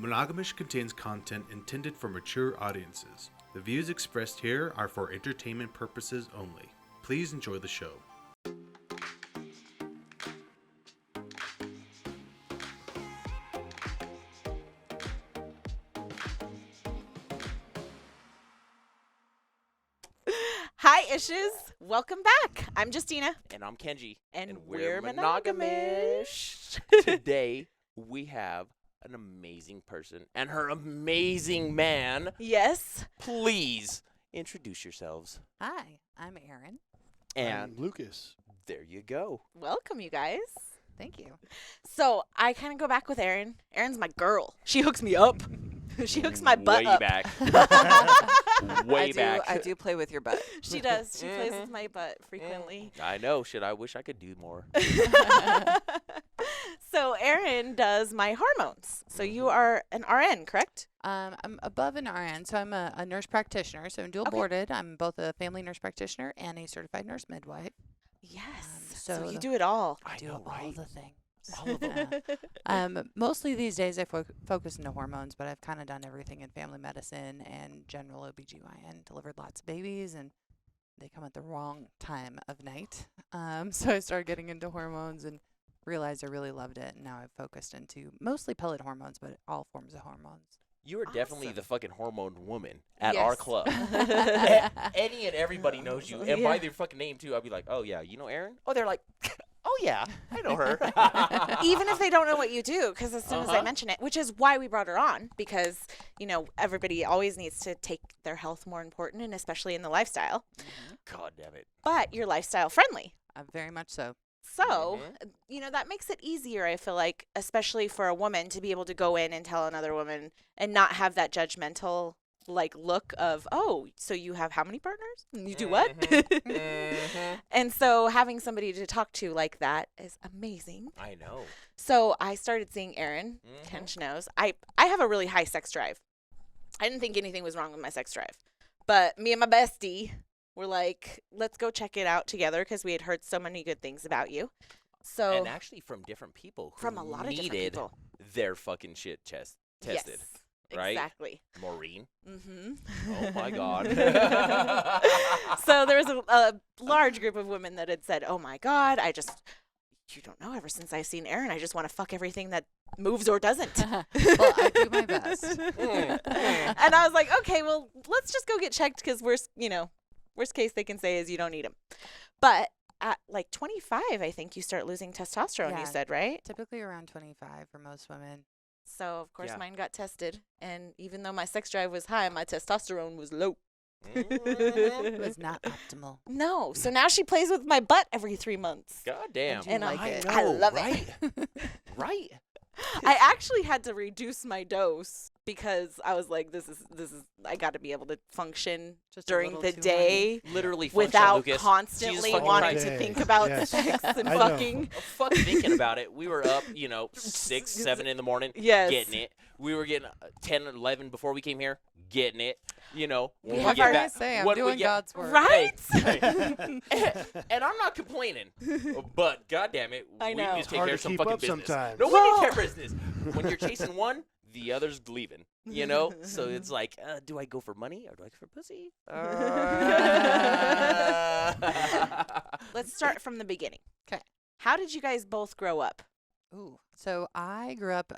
Monogam-ish contains content intended for mature audiences. The views expressed here are for entertainment purposes only. Please enjoy the show. Hi, Ishes. Welcome back. I'm Justina. And I'm Kenji. And we're Monogam-ish. Monogam-ish. Today, we have an amazing person and her amazing man. Yes. Please introduce yourselves. Hi, I'm Erin. And I'm Lucas. there you go. Welcome, you guys. Thank you. So I kind of go back with Erin. Erin's my girl. She hooks me up. She hooks my butt Way up. back. Way back. I do play with your butt. She does. She plays with my butt frequently. I know. I wish I could do more. So Erin does my hormones. So you are an RN, correct? I'm above an RN, so I'm a nurse practitioner. So I'm dual boarded. I'm both a family nurse practitioner and a certified nurse midwife. Yes. So So you do it all. I do know, all right? the things. All of them. Mostly these days I focus into hormones, but I've kind of done everything in family medicine and general OBGYN. Delivered lots of babies, and they come at the wrong time of night. So I started getting into hormones and realized I really loved it. And now I've focused into mostly pellet hormones, but all forms of hormones. You are definitely Awesome. the fucking hormone woman at our Yes. club. Any and everybody knows you. And by their fucking name, too. I'll be like, oh, yeah, you know Erin? Oh, they're like, oh, yeah, I know her. Even if they don't know what you do, because as soon as I Uh-huh. mention it, which is why we brought her on, because, you know, everybody always needs to take their health more important, and especially in the lifestyle. God damn it. But you're lifestyle friendly. Very much so. So, you know, that makes it easier, I feel like, especially for a woman to be able to go in and tell another woman and not have that judgmental, like, look of, oh, so you have how many partners? And you do what? And so having somebody to talk to like that is amazing. I know. So I started seeing Erin. Kenji knows. I have a really high sex drive. I didn't think anything was wrong with my sex drive. But me and my bestie were like, let's go check it out together because we had heard so many good things about you. So And actually from different people who from a lot of different needed people. their fucking shit tested, Yes, right? exactly. Maureen. Mm-hmm. Oh, my God. So there was a large group of women that had said, oh, my God, you don't know, ever since I've seen Erin, I just want to fuck everything that moves or doesn't. Well, I do my best. And I was like, okay, well, let's just go get checked because worst case they can say is you don't need them. But at like 25, I think you start losing testosterone, Yeah. you said, right? Typically around 25 for most women. So, of course, Yeah. mine got tested. And even though my sex drive was high, my testosterone was low. It was not optimal. No. So now she plays with my butt every 3 months. God damn. And like I it. I love right? it. Right? I actually had to reduce my dose because I was like, this is I got to be able to function Just a during little the too day Literally function, without Lucas. Jesus constantly fucking wanting Christ. to Day. think about Yes. sex and I know. fucking. Fuck thinking about it. We were up, 6, 7 in the morning, Yes. getting it. We were getting 10, 11 before we came here, getting it. When We we have get our- back, Say, I'm when we doing get- God's work. Right? and I'm not complaining, but goddamn it, I we know. need It's to take hard care to of some keep fucking up business. sometimes. No, we Well- need to take care of business. When you're chasing one, the other's leaving. So it's like, do I go for money or do I go for pussy? Let's start from the beginning. 'Kay. How did you guys both grow up? Ooh. So I grew up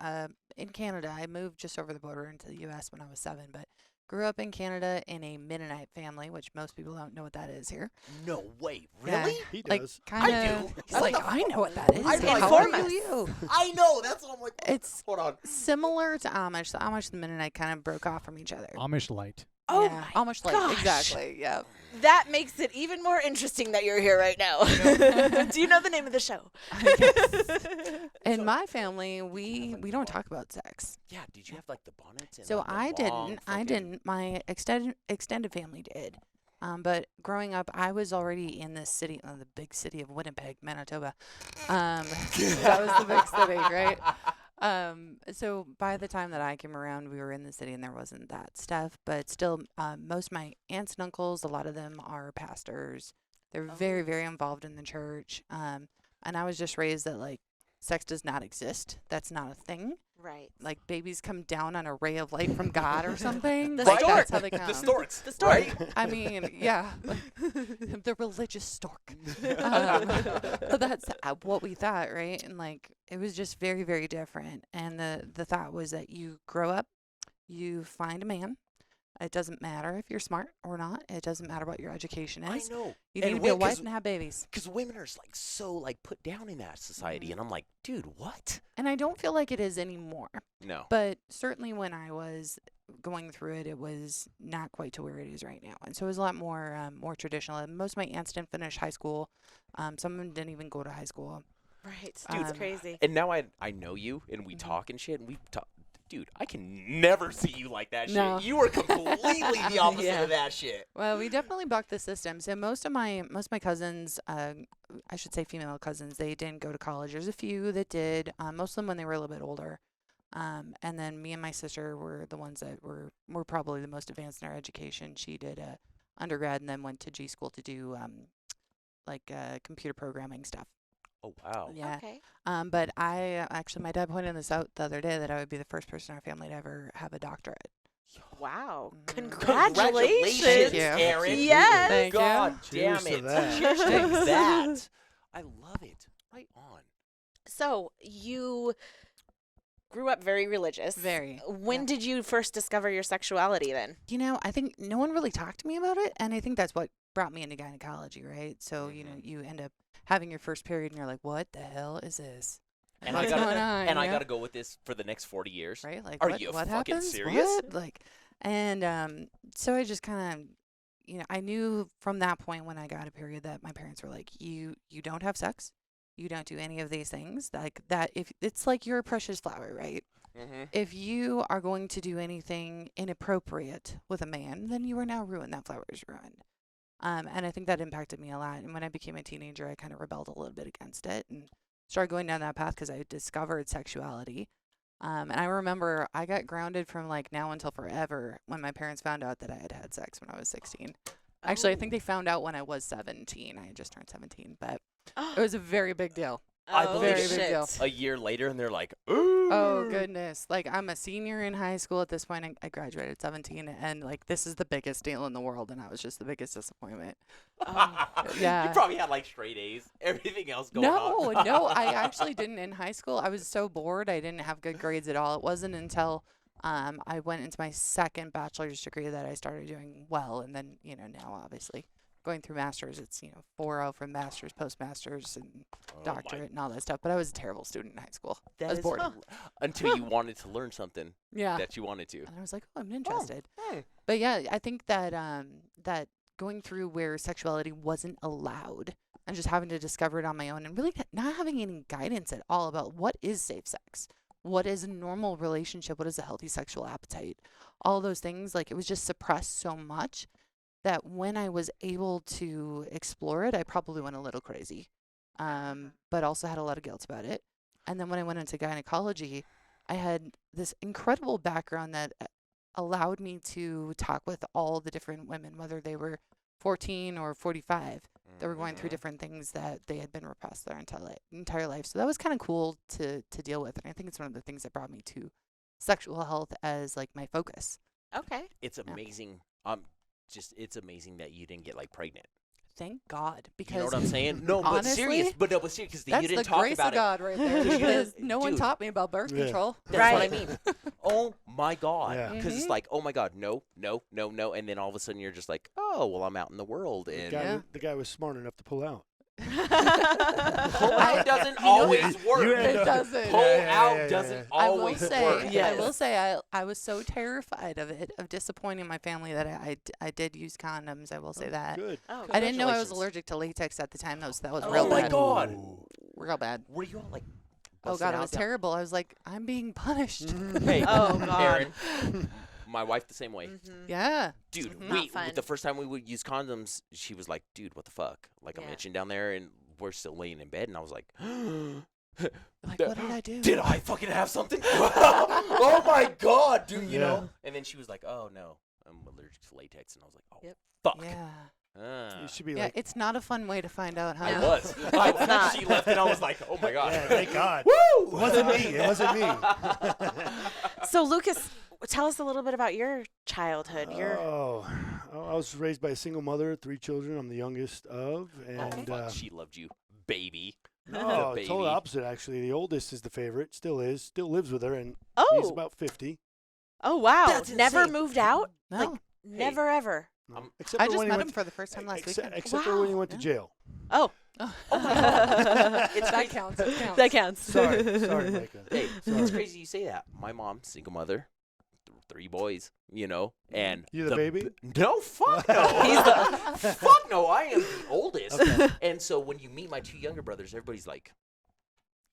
in Canada. I moved just over the border into the U.S. when I was 7, but grew up in Canada in a Mennonite family, which most people don't know what that is here. No way, Yeah. really? He Like, does. kind I of. do. He's like, I know what that is. I know. How Inform are us. you? I know. That's what I'm like. It's Hold on. similar to Amish. The Amish and the Mennonite kind of broke off from each other. Amish light. Oh yeah, my Amish like gosh. exactly. Yeah. That makes it even more interesting that you're here right now. Do you know the name of the show? In my family, we don't talk about sex. Yeah. Did you have like the bonnets? And, So like, the I long didn't. I fucking- didn't. My extended family did. But growing up, I was already in this city, the big city of Winnipeg, Manitoba. That was the big city, right? So by the time that I came around, we were in the city and there wasn't that stuff. But still, most of my aunts and uncles, a lot of them are pastors. They're very, very involved in the church. And I was just raised that, like, sex does not exist. That's not a thing. Right. Like babies come down on a ray of light from God or something. The Like, stork. that's how they come. The storks. The stork. Right? I mean, yeah, the religious stork. But that's what we thought, right? And like, it was just very, very different. And the thought was that you grow up, you find a man. It doesn't matter if you're smart or not. It doesn't matter what your education is. I know. You need to be a wife and have babies. Because women are like so like put down in that society, and I'm like, dude, what? And I don't feel like it is anymore. No. But certainly when I was going through it, it was not quite to where it is right now. And so it was a lot more traditional. And most of my aunts didn't finish high school. Some of them didn't even go to high school. Right. Dude, it's crazy. And now I know you, and we talk and shit, and we talk. Dude, I can never see you like that No. shit. You are completely the opposite Yeah. of that shit. Well, we definitely bucked the system. So most of my cousins, I should say female cousins, they didn't go to college. There's a few that did. Most of them when they were a little bit older. And then me and my sister were the ones that were probably the most advanced in our education. She did a undergrad and then went to G school to do computer programming stuff. Oh, wow. Yeah. Okay. But my dad pointed this out the other day that I would be the first person in our family to ever have a doctorate. Wow. Congratulations, Thank you. Aaron. Yes. Thank you. God damn Cheers to it. that. Cheers to that. I love it. Right on. So you grew up very religious. Very. When Yeah. did you first discover your sexuality then? You know, I think no one really talked to me about it, and I think that's what brought me into gynecology, right? So, you know, you end up having your first period, and you're like, what the hell is this? And What's I gotta going on? and I you know? gotta go with this for the next 40 years. Right? Like, Are what, you what fucking happens? serious? What? Like, and so I just kind of, you know, I knew from that point when I got a period that my parents were like, you don't have sex, you don't do any of these things, like that. If it's like you're a precious flower, right? Mm-hmm. If you are going to do anything inappropriate with a man, then you are now ruined. That flower is ruined. And I think that impacted me a lot. And when I became a teenager, I kind of rebelled a little bit against it and started going down that path because I discovered sexuality. And I remember I got grounded from like now until forever when my parents found out that I had had sex when I was 16. Actually, I think they found out when I was 17. I had just turned 17, but it was a very big deal. I believe very big deal. A year later, and they're like, ooh. Oh, goodness. Like, I'm a senior in high school at this point. I graduated at 17, and, like, this is the biggest deal in the world, and I was just the biggest disappointment. Yeah. You probably had like straight A's. Everything else going on. No, I actually didn't in high school. I was so bored. I didn't have good grades at all. It wasn't until I went into my second bachelor's degree that I started doing well, and then, you know, now, obviously, going through master's, it's, you know, 4.0 from master's, postmaster's, and doctorate and all that stuff. But I was a terrible student in high school. I was bored. Until you wanted to learn something Yeah. that you wanted to. And I was like, oh, I'm interested. Hmm. But yeah, I think that that going through where sexuality wasn't allowed and just having to discover it on my own and really not having any guidance at all about what is safe sex, what is a normal relationship, what is a healthy sexual appetite, all those things, like it was just suppressed so much that when I was able to explore it, I probably went a little crazy, but also had a lot of guilt about it. And then when I went into gynecology, I had this incredible background that allowed me to talk with all the different women, whether they were 14 or 45, that were going through different things that they had been repressed their entire life. So that was kind of cool to deal with. And I think it's one of the things that brought me to sexual health as like my focus. Okay. It's amazing. It's amazing that you didn't get like pregnant. Thank God, because You know what I'm saying? No, but honestly, serious. But no, but serious because that's you didn't the talk grace about of God right there. Because no one Dude. taught me about birth Yeah. control. That's Right. what I mean. Oh my God. Yeah. Because it's like, oh my God, no. And then all of a sudden you're just like, oh, well, I'm out in the world. The And Yeah. the guy was smart enough to pull out. pull out doesn't always work. You end It up- doesn't. Pull out yeah. doesn't I will always say, work. I will say, I was so terrified of it, of disappointing my family that I did use condoms. I will say that. Good. Oh, I didn't know I was Congratulations. allergic to latex at the time. That was Oh real my bad. God. Ooh. Real bad. Were you all like, Oh busting God, it out was down- terrible. I was like, I'm being punished. Hey, Oh, God. Aaron, my wife the same way. Mhm. Yeah. Dude, Not we fun. the first time we would use condoms, she was like, "Dude, what the fuck?" Like I'm Yeah. itching down there, and we're still laying in bed, and I was like, Like, what did I do? "Did I fucking have something?" Oh my God, dude, you Yeah. know. And then she was like, "Oh no, I'm allergic to latex," and I was like, "Oh Yep. fuck." Yeah. It should be Yeah, like. it's not a fun way to find out, huh? I was. not. She left and I was like, oh my god. Yeah, thank God. Woo! It wasn't me. It wasn't me. So, Lucas, tell us a little bit about your childhood. I was raised by a single mother, 3 children. I'm the youngest of, and Fuck, she loved you, baby. no, baby. total opposite actually. The oldest is the favorite, still lives with her, and he's Oh, about 50. oh wow! That's Never insane. moved out. No. Like never ever. No. Except I for just when he met went him for the first time last weekend. Except for when he Wow. went to jail. Oh, Oh. It's that crazy. counts. That counts. that counts. Sorry, Micah. Hey, Sorry. it's crazy you say that. My mom, single mother, 3 boys, and You the baby? No, fuck no. He's the. Fuck no. I am the oldest. Okay. And so when you meet my 2 younger brothers, everybody's like,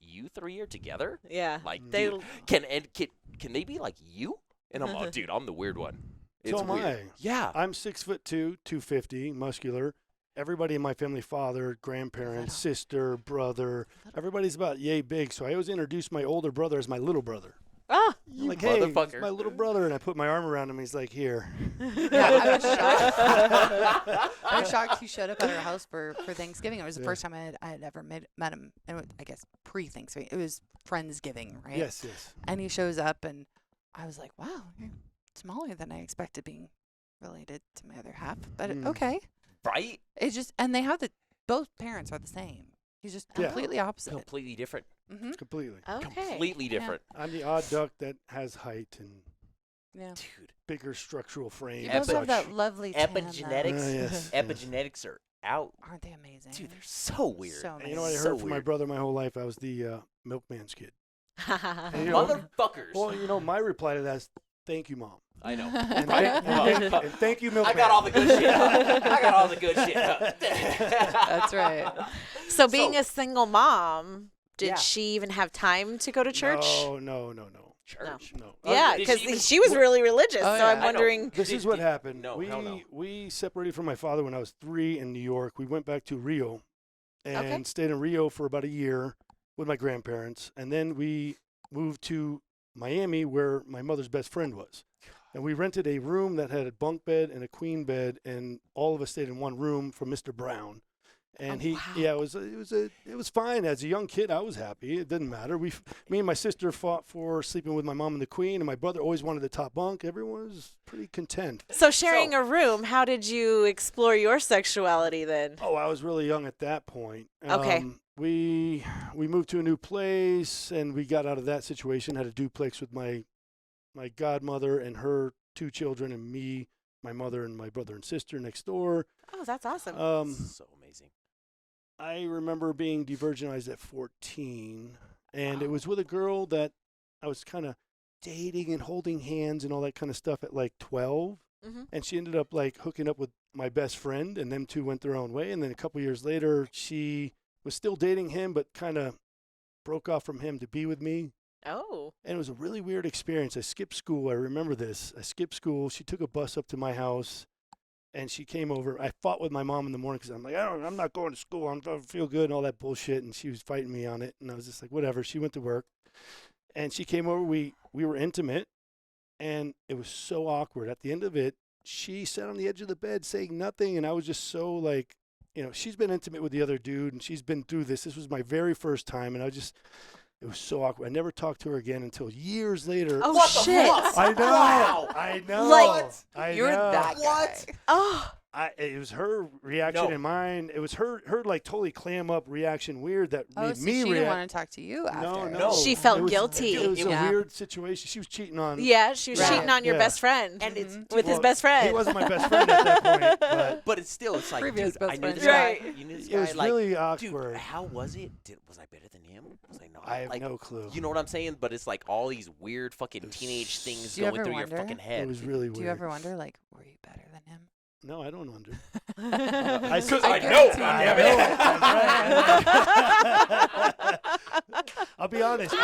"You 3 are together? Yeah. Like, They. dude, can they be like you?" And I'm like, "Dude, I'm the weird one." It's So am weird. I. Yeah. I'm 6'2", 250, muscular. Everybody in my family, father, grandparents, sister, brother, everybody's about yay big. So I always introduce my older brother as my little brother. Ah. I'm like, hey, it's motherfucker. my little brother, and I put my arm around him. He's like, here. Yeah, I was shocked. I was shocked he showed up at our house for Thanksgiving. It was the Yeah. first time I had ever met him, and it was, I guess pre-Thanksgiving. It was Friendsgiving, right? Yes. And he shows up, and I was like, wow, you're smaller than I expected, being related to my other half. But Mm. okay. Right? It's just, and they have both parents are the same. He's just Yeah. completely opposite. Completely different. Mm-hmm. Completely. Okay. Completely different. I'm the odd duck that has height and Yeah. Dude, bigger structural frame. You and both have such. that lovely tan, though. epigenetics. Yes. Epigenetics are out. Aren't they amazing? Dude, they're so weird. So And you know what I amazing. heard So from my weird. brother my whole life? I was the milkman's kid. And, you know, Motherfuckers. well, my reply to that is, thank you, Mom. I know. And, Right? and thank you, milkman. I got all the good shit. I got all the good shit. That's right. So, being So- a single mom, did Yeah. she even have time to go to church? No. Church. No. Yeah, Did because she even- she was really religious. Oh, so yeah. I'm I know. wondering. This is what happened. No, hell no. We separated from my father when I was 3 in New York. We went back to Rio and Okay. stayed in Rio for about a year with my grandparents. And then we moved to Miami where my mother's best friend was. And we rented a room that had a bunk bed and a queen bed, and all of us stayed in one room from Mr. Brown. And Oh, wow. it was fine. As a young kid, I was happy. It didn't matter. Me and my sister fought for sleeping with my mom and the queen, and my brother always wanted the top bunk. Everyone was pretty content. So, sharing a room, how did you explore your sexuality then? Oh, I was really young at that point. Okay. We moved to a new place, and we got out of that situation. Had a duplex with my godmother and her 2 children, and me, my mother, and my brother and sister next door. Oh, that's awesome. So amazing. I remember being de-virginized at 14, and it was with a girl that I was kind of dating and holding hands and all that kind of stuff at like 12. Mhm. And she ended up like hooking up with my best friend, and them 2 went their own way. And then a couple years later, she was still dating him, but kind of broke off from him to be with me. Oh. And it was a really weird experience. I skipped school. I remember this. I skipped school. She took a bus up to my house, and she came over. I fought with my mom in the morning because I'm like, I'm not going to school. I don't feel good and all that bullshit. And she was fighting me on it. And I was just like, whatever. She went to work, and she came over. We were intimate, and it was so awkward. At the end of it, she sat on the edge of the bed saying nothing, and I was just so like, she's been intimate with the other dude, and she's been through this. This was my very first time, and it was so awkward. I never talked to her again until years later. Oh, What the shit. fuck? I know. Wow. I know. Like, I You're know. that guy. What? Oh. It was her reaction No. and mine. It was her like totally clam up reaction, weird that Oh, made so me she didn't react. want to talk to you after. No. She felt It was- guilty. It was Yeah. a weird situation. She was cheating on. Yeah, she was Right. cheating on your Yeah. best friend. And it's with his Well, best friend. He wasn't my best friend at that point, but But it's still, it's like, Previous dude, best I knew friend. this Right. guy. You knew this it guy. was Like, really dude, awkward. how was it? Was I better than him? Was I not? I have like, no clue. You know what I'm saying? But it's like all these weird fucking teenage things Do you going ever through your wonder? fucking head. It was really weird. Do you ever wonder, like, were you better than him? No, I don't wonder. Because I I know. guarantee Damn it. I'll be honest.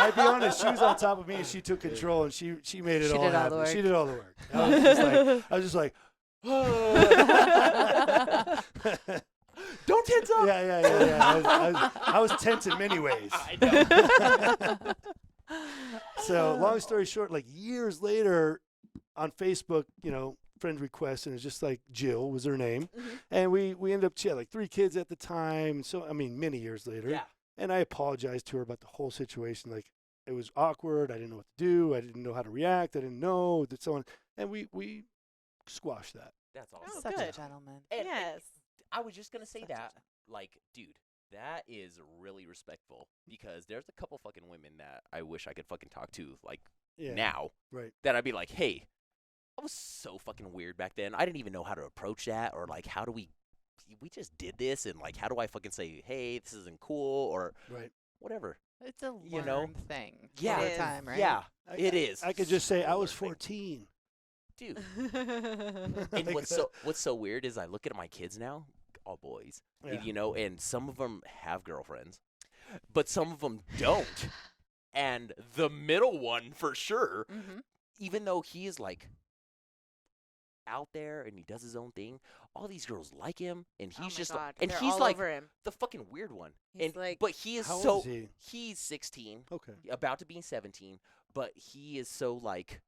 She was on top of me, and she took control, and she made it She all did all the happen. work. She did all the work. I was just like, Don't tense up. yeah. I was tense in many ways. I know. So long story short, like years later on Facebook, friend request, and it's just like Jill was her name. Mhm. And we ended up, she had like 3 kids at the time. So, I mean, many years later. Yeah. And I apologized to her about the whole situation. Like, it was awkward. I didn't know what to do. I didn't know how to react. I didn't know that so on. And we squashed that. That's awesome. Oh, Such good. a gentleman. And Yes. I was just gonna say Such a that, like, dude, that is really respectful because there's a couple fucking women that I wish I could fucking talk to, like, Yeah. now. Right. That I'd be like, hey, I was so fucking weird back then. I didn't even know how to approach that, or like, how do we just did this, and like, how do I fucking say, hey, this isn't cool, or Right. whatever. It's a You know? learned thing. Yeah. all It the is. time, right? Yeah, it is. I could just say I So was learned thing. 14. Dude. and And Like, what's so weird is I look at my kids now, all boys, Yeah. you know, and some of them have girlfriends, but some of them don't. And the middle one, for sure, Mm-hmm. even though he is like out there and he does his own thing, all these girls like him, and oh he's my just God. like, and They're he's all like over him. the fucking weird one. He's And like- but he is How so old is he? he's 16, Okay. about to be 17, but he is so like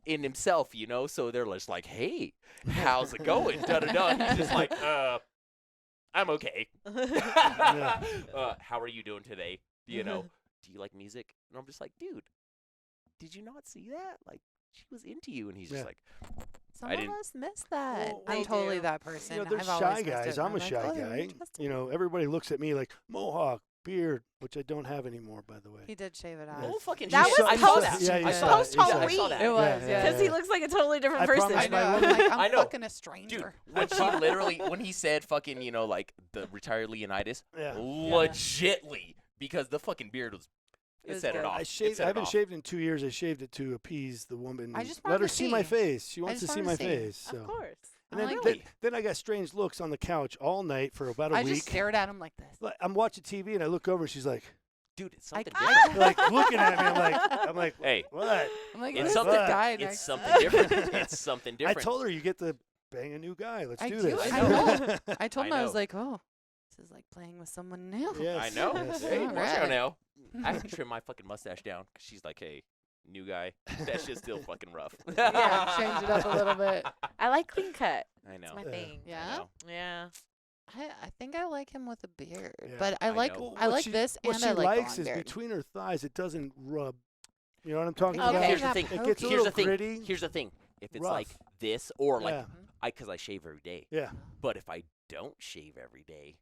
in himself, you know. So they're just like, "Hey, how's it going?" Da da da. He's just like, I'm okay." How are you doing today? You know, do you like music? And I'm just like, dude, did you not see that? Like, she was into you, and he's just Yeah. like, Some I of didn't- us miss that. Well, I'm they totally do. that person. You know, there's I've shy always missed guys. it. I'm a like, shy oh, guy. interesting. You know, everybody looks at me like mohawk, beard, which I don't have anymore, by the way. He did shave it off. "Oh fucking That shit!" was I saw post- that. yeah, I you saw saw that. it, you saw I it. saw that. It was, Yeah, yeah. Because he looks like a totally different I person. promise I know. my I'm woman- like, I'm I know. fucking a stranger. Dude, when she literally, when he said fucking, you know, like the retired Leonidas, Yeah. legitly, because the fucking beard was, It it was set it good. off. I It shaved. set I it haven't off. shaved in 2 years. I shaved it to appease the woman. I and just let wanted her to see my see. face. She wants to just see wanted my to see. face. So. Of course. And I then, like then, it. then I got strange looks on the couch all night for about a I week. just stared at him like this. Like, I'm watching TV and I look over and she's like, Dude, it's I- something I- different. like looking at me. I'm like, Hey, what? I'm like, it's who's something. the guy It's next something to different. It's something different. I told her you get to bang a new guy. Let's I do do, this. I know. I told him I I was know. like, oh, this is like playing with someone new. Yes, I know. yes. Hey, All watch out right. now. I have to trim my fucking mustache down 'cause she's like, hey, new guy. That shit's still fucking rough. Yeah, change it up a little bit. I like clean cut. I know. It's my Yeah. thing. I Yeah? know. Yeah. I think I like him with a beard, Yeah. but I I like know. I What like she- this What and she I like likes the is long beard. between her thighs, it doesn't rub. You know what I'm talking Okay. about? Here's the Not thing. It gets a pokey. Here's little the thing. gritty. Here's the thing. If it's Rough. like this, or like Yeah. because I shave every day. Yeah. But if I don't shave every day,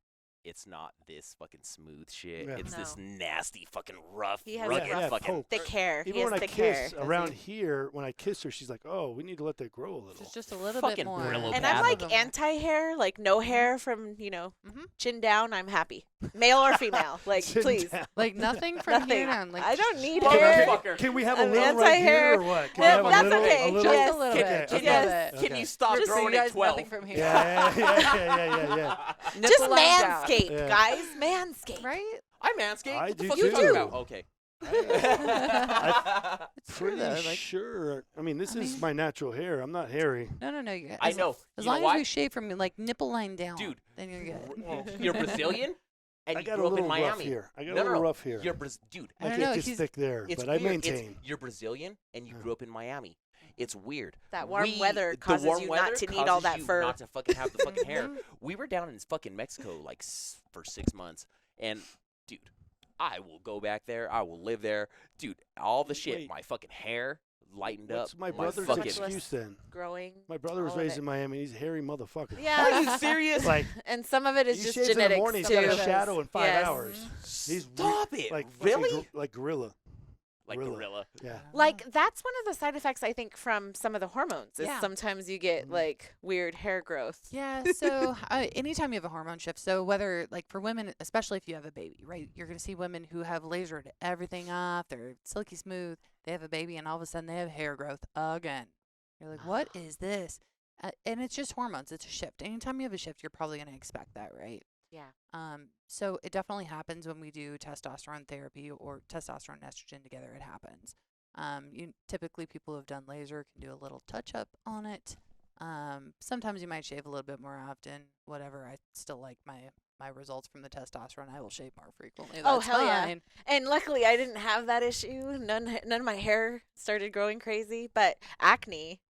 it's not this fucking smooth shit. Yeah. It's this No. nasty fucking rough, He has rugged Yeah, fucking. poke. Thick hair. He Even has when I thick kiss hair. around he? here, when I kiss her, she's like, "Oh, we need to let that grow a little." It's just a little bit Fucking more. Brillo And pad. I'm Half like anti-hair, like no hair from, Mhm. chin down. I'm happy. Male or female. Like, Sit please. down. Like nothing from here Nothing. down. Like I don't need hair. Motherfucker. Can we have a I'm little right here anti-hair. or what? Can Yeah, we have that's a little, okay. A little? just Yes. a little Okay, bit. Just okay. a Yes. bit. Can you stop Just so you growing at guys 12? nothing from here. Yeah. Just Nipple line down. manscape, Yeah. guys. Manscape. Right? I manscape. I What the do fuck are you too. talking about? Okay. It's true Pretty though. Like, sure. I mean, this I is mean- my natural hair. I'm not hairy. no. I As- know. As You know long why? as we shave from like nipple line down, Dude. then you're good. Well, you're Brazilian, and I you got a grew up in little rough Miami. here. I got No, a little no, rough here. You're dude. I My don't dick know, is he's- thick there, It's but I weird. maintain. You're Brazilian, and you Yeah. grew up in Miami. It's weird. That warm We- weather the causes warm you weather not to need all causes that you fur. Not to fucking have the fucking hair. Mhm. We were down in fucking Mexico like for 6 months, and dude, I will go back there. I will live there, dude. All the shit, Wait. my fucking hair lightened What's up. my brother's fucking. excuse then? Growing. My brother was all of raised it. in Miami. He's a hairy motherfucker. Yeah. Are you serious? Like, And some of it is he just shaves in the genetics morning, he's too. got a Yes. shadow in 5 Yes. hours. He's Stop it! like fucking Really? like gorilla. Like gorilla. gorilla. Yeah. Like that's one of the side effects I think from some of the hormones is Yeah. sometimes you get like weird hair growth. Yeah, so anytime you have a hormone shift, so whether like for women, especially if you have a baby, right? You're going to see women who have lasered everything off, they're silky smooth, they have a baby, and all of a sudden they have hair growth again. You're like, what is this? And it's just hormones. It's a shift. Anytime you have a shift, you're probably going to expect that, right? Yeah. So it definitely happens when we do testosterone therapy or testosterone and estrogen together. It happens. Typically people who've done laser can do a little touch up on it. Sometimes you might shave a little bit more often. Whatever. I still like my results from the testosterone. I will shave more frequently. Oh, That's hell yeah. fine. And luckily I didn't have that issue. None of my hair started growing crazy, but acne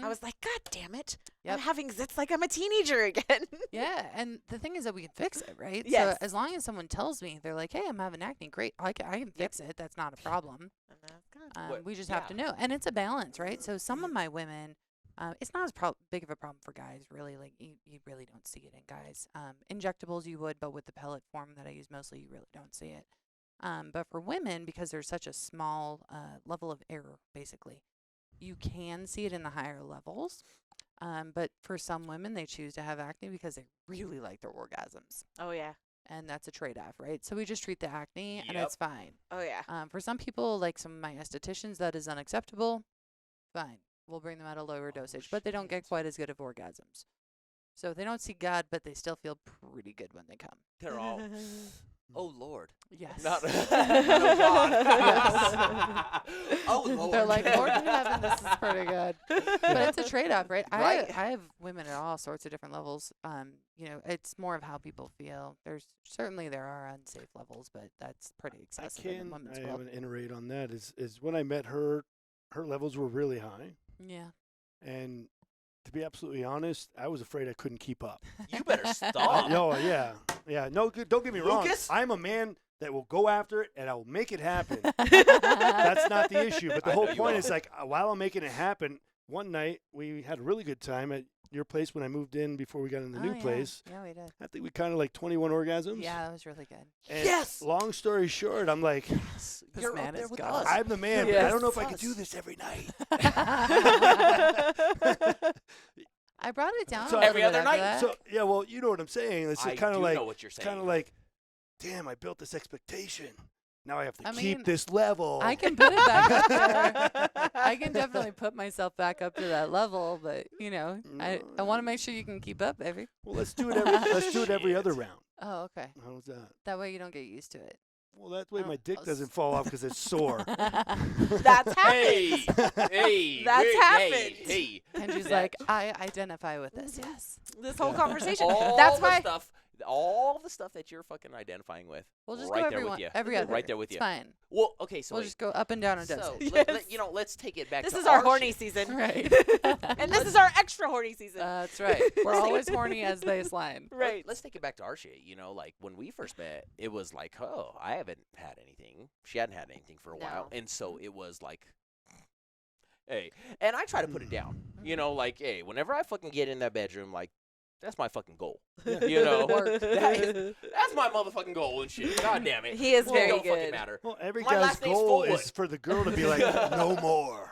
I was like, God damn it. Yep. I'm having zits like I'm a teenager again. Yeah, and the thing is that we can fix it, right? Yes. So as long as someone tells me, they're like, hey, I'm having acne, great, I can fix it. That's not a problem. And that's good. We just have to know. And it's a balance, right? So some of my women, it's not as big of a problem for guys, really. Like, you really don't see it in guys. Injectables you would, but with the pellet form that I use mostly, you really don't see it. But for women, because there's such a small level of error, basically, you can see it in the higher levels. But for some women, they choose to have acne because they really like their orgasms. Oh, yeah. And that's a trade-off, right? So we just treat the acne, and Yep. it's fine. Oh, yeah. For some people, like some of my estheticians, that is unacceptable. Fine. We'll bring them at a lower dosage. But they don't get quite as good of orgasms. So they don't see God, but they still feel pretty good when they come. They're all, oh, Lord. Yes. Not, oh, God. Yes. Oh, Lord. They're like, Lord in heaven, this is pretty good. But it's a trade-off, right? Right. I have women at all sorts of different levels. It's more of how people feel. There are unsafe levels, but that's pretty excessive in the women's I world. have an iterate on that. Is when I met her, her levels were really high. Yeah. And to be absolutely honest, I was afraid I couldn't keep up. You better stop. No, yeah. No, don't get me wrong. Lucas? I'm a man that will go after it, and I will make it happen. That's not the issue. But the I whole know you point will. is, like, while I'm making it happen, one night we had a really good time at your place when I moved in before we got in the new yeah. place. Yeah, we did. I think we kind of like 21 orgasms. Yeah, that was really good. And Yes! long story short, I'm like, This You're man up there is with God. us. I'm the man, but I don't know if I Yes. could do this every night. I brought it down So a little every bit other after night. that. So, yeah, well, you know what I'm saying. It's I kind do of like, know what you're saying. kind of like, damn, I built this expectation. Now I have to I keep mean, this level. I can put it back up there. I can definitely put myself back up to that level, but I want to make sure you can keep up, baby. Well, let's do it every other round. Oh, okay. How's that? That way you don't get used to it. Well, that way Oh, my dick oh, doesn't fall off because it's sore. That's happened. Hey, That's wait, happened. Hey, Kenji's That- like, I identify with this. Yes. This whole conversation. all That's the why. stuff, all the stuff that you're fucking identifying with. We'll just right go there with everyone, you. every other. Right there with it's you. fine. Well, okay, so We'll wait. just go up and down a So dosage. let's take it back. This to is our horny shit. season. Right. And this is our extra horny season. That's right. We're always horny as baseline. Right. Let's take it back to our shit. Like when we first met, it was like, oh, I haven't had anything. She hadn't had anything for a while, No. and so it was like, hey. And I try to put it down. Like, hey, whenever I fucking get in that bedroom, like, that's my fucking goal. Yeah. That's my motherfucking goal and shit. God damn it. He is Well, very it don't fucking good. matter. Well, every My guy's last name's goal Fullwood. is for the girl to be like, no more.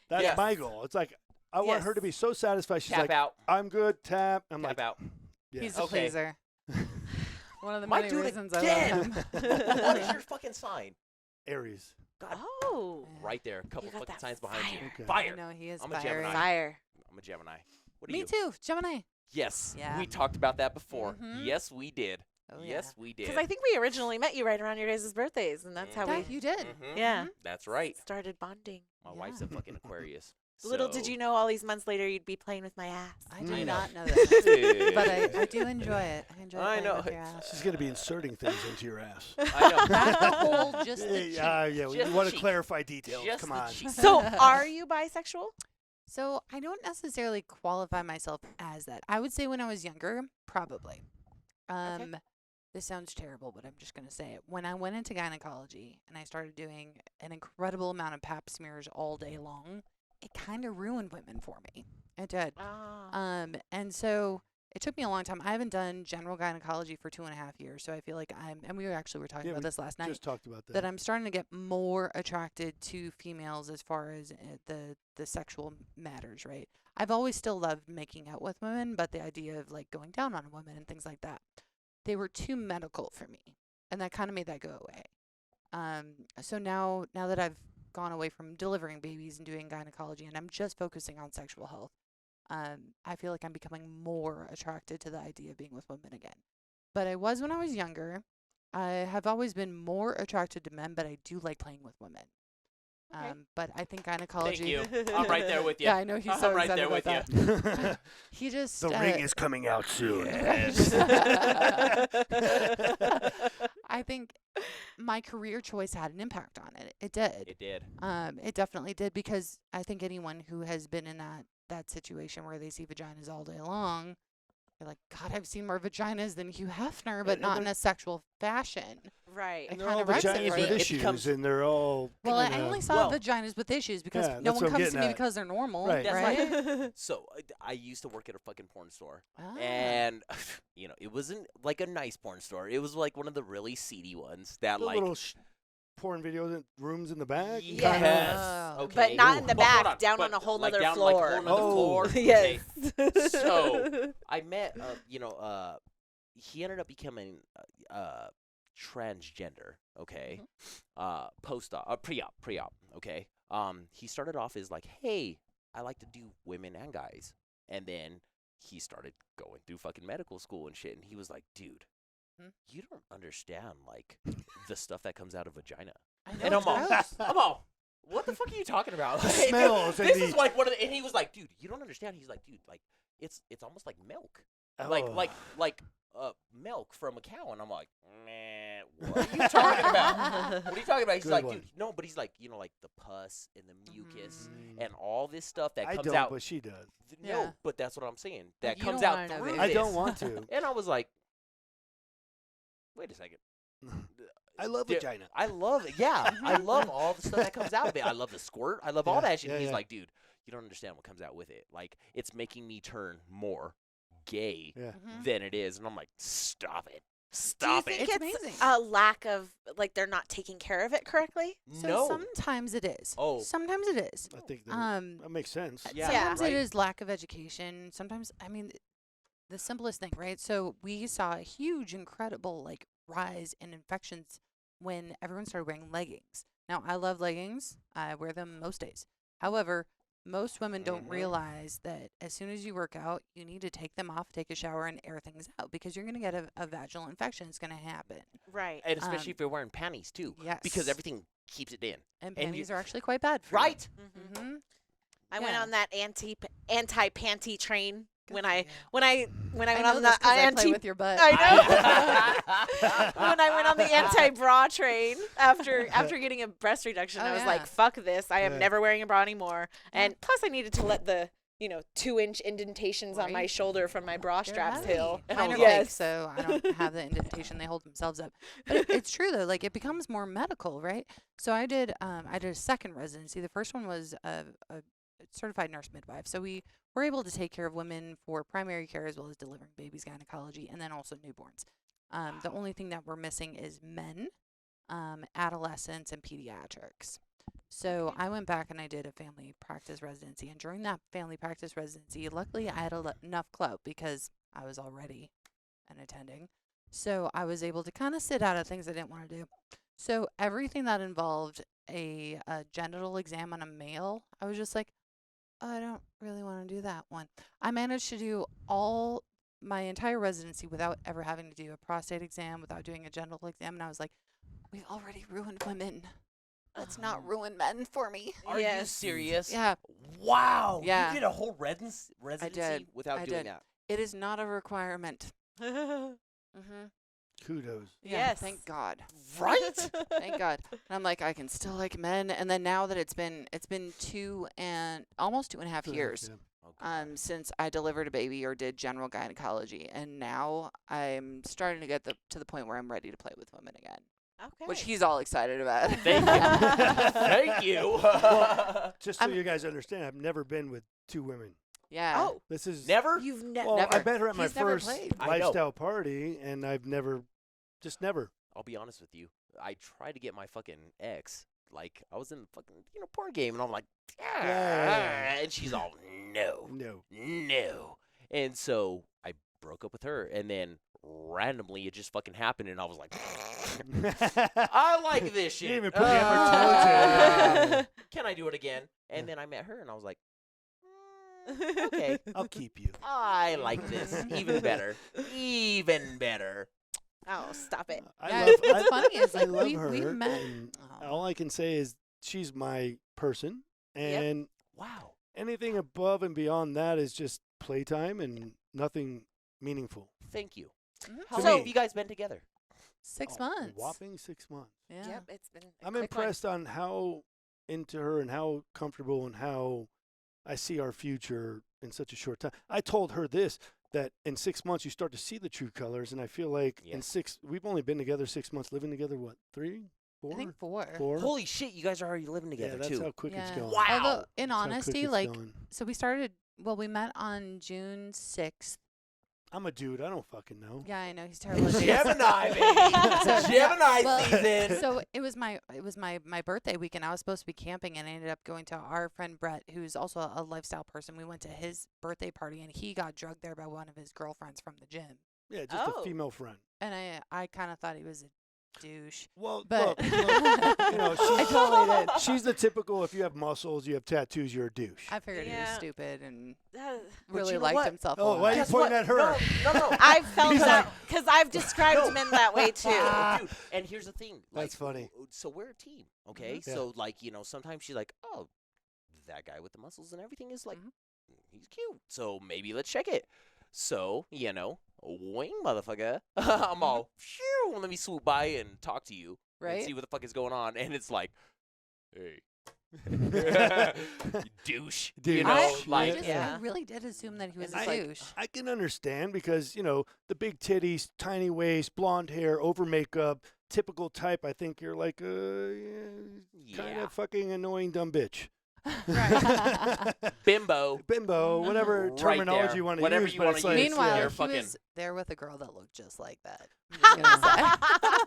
That's Yes. my goal. It's like, I want her to be so satisfied. She's Tap like, out. I'm good, tap. I'm Tap like, out. yeah. He's a Okay. pleaser. One of the Might many do it reasons I again. love him. What is your fucking sign? Aries. God, Oh. right there. A couple You got fucking that signs behind you. fire. Okay. Fire. I know he is I'm a fiery. Gemini. Fire. I'm a Gemini. What are Me you? too, Gemini. Yes. Yeah. We talked about that before. Mhm. Yes, we did. Oh, Yes, we did. Because I think we originally met you right around your guys' birthdays, and that's how yeah. we That you did. Mhm. Yeah. That's right. started bonding. My wife's a Yeah. fucking Aquarius. Little did so- you know all these months later you'd be playing with my ass. I I did know. not know that. But I I do enjoy it. I enjoy I playing know. with your ass. She's going to be inserting things into your ass. I know. Not the whole, just the cheek. Yeah, Just we the want to cheek. clarify details. Just Come the on. cheek. So, are you bisexual? So I don't necessarily qualify myself as that. I would say when I was younger, probably. This sounds terrible, but I'm just going to say it. When I went into gynecology and I started doing an incredible amount of pap smears all day long, it kind of ruined women for me. It did. And so it took me a long time. I haven't done general gynecology for 2.5 years, so I feel like and we were talking Yeah, about we this last night. Just talked about that. That I'm starting to get more attracted to females as far as the sexual matters, right? I've always still loved making out with women, but the idea of like going down on a woman and things like that, they were too medical for me, and that kind of made that go away. So now that I've gone away from delivering babies and doing gynecology, and I'm just focusing on sexual health, I feel like I'm becoming more attracted to the idea of being with women again. But I was when I was younger. I have always been more attracted to men, but I do like playing with women. Okay. But I think gynecology. Thank you. I'm right there with you. Yeah, I know he's so I'm right excited there with about you. that. He just the ring is coming out soon. Yes. I think my career choice had an impact on it. It did. It did. It definitely did, because I think anyone who has been in that situation where they see vaginas all day long, they're like, God, I've seen more vaginas than Hugh Hefner, but And not in they're- a sexual fashion. Right. It And they're all kinda wrecks it vaginas for with you. It issues, becomes- and they're all. Well, I kinda- only saw Well- vaginas with issues because Yeah, no that's one what I'm comes to getting me at. because they're normal, Right. That's right? So I used to work at a fucking porn store, Ah. and it wasn't like a nice porn store. It was like one of the really seedy ones that the like. little porn videos in rooms in the back. Yes. Oh. Okay. But not in the But hold back, down on but a whole like nother down, floor. Like a whole nother Oh. floor. Yes. Okay. So I met, he ended up becoming transgender. Okay. Pre-op. Okay. He started off as like, hey, I like to do women and guys, and then he started going through fucking medical school and shit, and he was like, dude, you don't understand like the stuff that comes out of vagina. I know, And it's I'm all, gross. what the fuck are you talking about? The smells and This the- is like one of the, and he was like, dude, you don't understand. He's like, dude, like it's almost like milk, like milk from a cow. And I'm like, man, what are you talking about? What are you talking about? He's Good like, one. dude, no, but he's like, like the pus and the mucus Mm. and all this stuff that I comes don't, out. but she does. No, Yeah. but that's what I'm saying. But That you comes don't out wanna know through this. I this. don't want to. And I was like, wait a second. I love Dude, vagina. I love it. Yeah, I love all the stuff that comes out of it. I love the squirt. I love all Yeah, that shit. yeah, He's yeah. like, dude, you don't understand what comes out with it. Like, it's making me turn more gay Yeah. Mhm. than it is. And I'm like, stop it. Do you Stop think it. It's it's amazing. a lack of, like, they're not taking care of it correctly? So No. sometimes it is. Oh. Sometimes it is. I think that makes sense. Yeah, Sometimes right. it is lack of education. Sometimes, I mean, the simplest thing, right? So we saw a huge, incredible, like, rise in infections when everyone started wearing leggings. Now, I love leggings. I wear them most days. However, most women don't Mhm. realize that as soon as you work out, you need to take them off, take a shower, and air things out, because you're going to get a vaginal infection. It's going to happen. Right. And especially Um, if you're wearing panties, too. Yes. Because everything keeps it in. And and you- panties are actually quite bad for you. Right? Mm-hmm. I went Yeah. on that anti-panty train when I you. when I went I know on this the 'cause I play anti with your butt. I know. When I went on the anti-bra train after getting a breast reduction, Oh, I was yeah. like, "Fuck this! I am Yeah. never wearing a bra anymore." Yeah. And plus, I needed to let the 2-inch indentations on my Right. shoulder from my bra They're straps heavy. heal. And I Mine are was fake, Yes. so I don't have the indentation. They hold themselves up. But it's true though. Like, it becomes more medical, right? So I did a second residency. The first one was a certified nurse midwife. So we were able to take care of women for primary care as well as delivering babies, gynecology, and then also newborns. The only thing that we're missing is men, adolescents, and pediatrics. So I went back and I did a family practice residency. And during that family practice residency, luckily I had enough clout because I was already an attending. So I was able to kind of sit out of things I didn't want to do. So everything that involved a genital exam on a male, I was just like, I don't really want to do that one. I managed to do all my entire residency without ever having to do a prostate exam, without doing a genital exam. And I was like, we've already ruined women. Let's not ruin men for me. Are you Yes. serious? Yeah, Wow. Yeah. You did a whole residency did. without I doing did. that. it is not a requirement. Mm-hmm. Kudos. Yes. Thank God. Right? Thank God. And I'm like, I can still like men. And then now that it's been almost 2.5 years since I delivered a baby or did general gynecology, and now I'm starting to get to the point where I'm ready to play with women again, Okay. which he's all excited about. Thank you. Thank you. Just so I'm- you guys understand, I've never been with two women. Yeah. Oh, This is Never? you've well, never. I met her at my He's never first played. I know. lifestyle party, and I've never. I'll be honest with you. I tried to get my fucking ex. Like, I was in the fucking, porn game, and I'm like, Yeah. and she's all, no. No. And so I broke up with her, and then randomly it just fucking happened, and I was like, I like this shit. You didn't even put the effort into it. Can I do it again? And then I met her, and I was like, okay, I'll keep you. I like this even better. Even better. Oh, stop it. Yeah, love, what's funny is, I like, love we've her. met- and Oh. all I can say is she's my person, and Wow. anything above and beyond that is just playtime and nothing meaningful. Thank you. Mhm. How To long me- have you guys been together? 6 Oh, months. Whopping 6 months. Yeah. Yep, it's been. a I'm quick one. impressed on how into her and how comfortable and how I see our future in such a short time. I told her this, that in 6 months you start to see the true colors, and I feel like we've only been together 6 months, living together, what, 3, 4? I think 4. 4? Holy shit, you guys are already living Yeah, together that's too. how quick it's Yeah. going. Wow. Although, in That's how quick honesty, it's like, going. so we met on June 6th. I'm a dude. I don't fucking know. Yeah, I know he's terrible. at dates. Gemini, baby. So- Gemini well, season. So it was my birthday weekend. I was supposed to be camping, and I ended up going to our friend Brett, who's also a lifestyle person. We went to his birthday party, and he got drugged there by one of his girlfriends from the gym. Yeah, just Oh. a female friend. And I kind of thought he was a douche. Well, But- look, you know, I totally did. she's the typical, if you have muscles, you have tattoos, you're a douche. I figured he was Yeah. stupid and But really you know liked what? himself. Oh, a why are you lot. Guess pointing what? at her? No. I've felt He's that like- because I've described No. men that way too. Dude, and here's the thing. That's like, funny. So we're a team, okay? Yeah. So, like, you know, sometimes she's like, oh, that guy with the muscles and everything is like, Mhm. he's cute. So maybe let's check it. So, you know, wing, motherfucker. I'm all, phew, let me swoop by and talk to you. And Right? see what the fuck is going on. And it's like, hey. Douche. You Douche. know, I like, just- yeah. I really did assume that he was And a douche. I can understand because, you know, the big titties, tiny waist, blonde hair, over makeup, typical type. I think you're like kind yeah. of fucking annoying dumb bitch. Bimbo. Bimbo, whatever Right terminology there. you want to Whatever use. you but wanna it's like, use. Meanwhile, They're he fucking- was there with a girl that looked just like that. I'm just gonna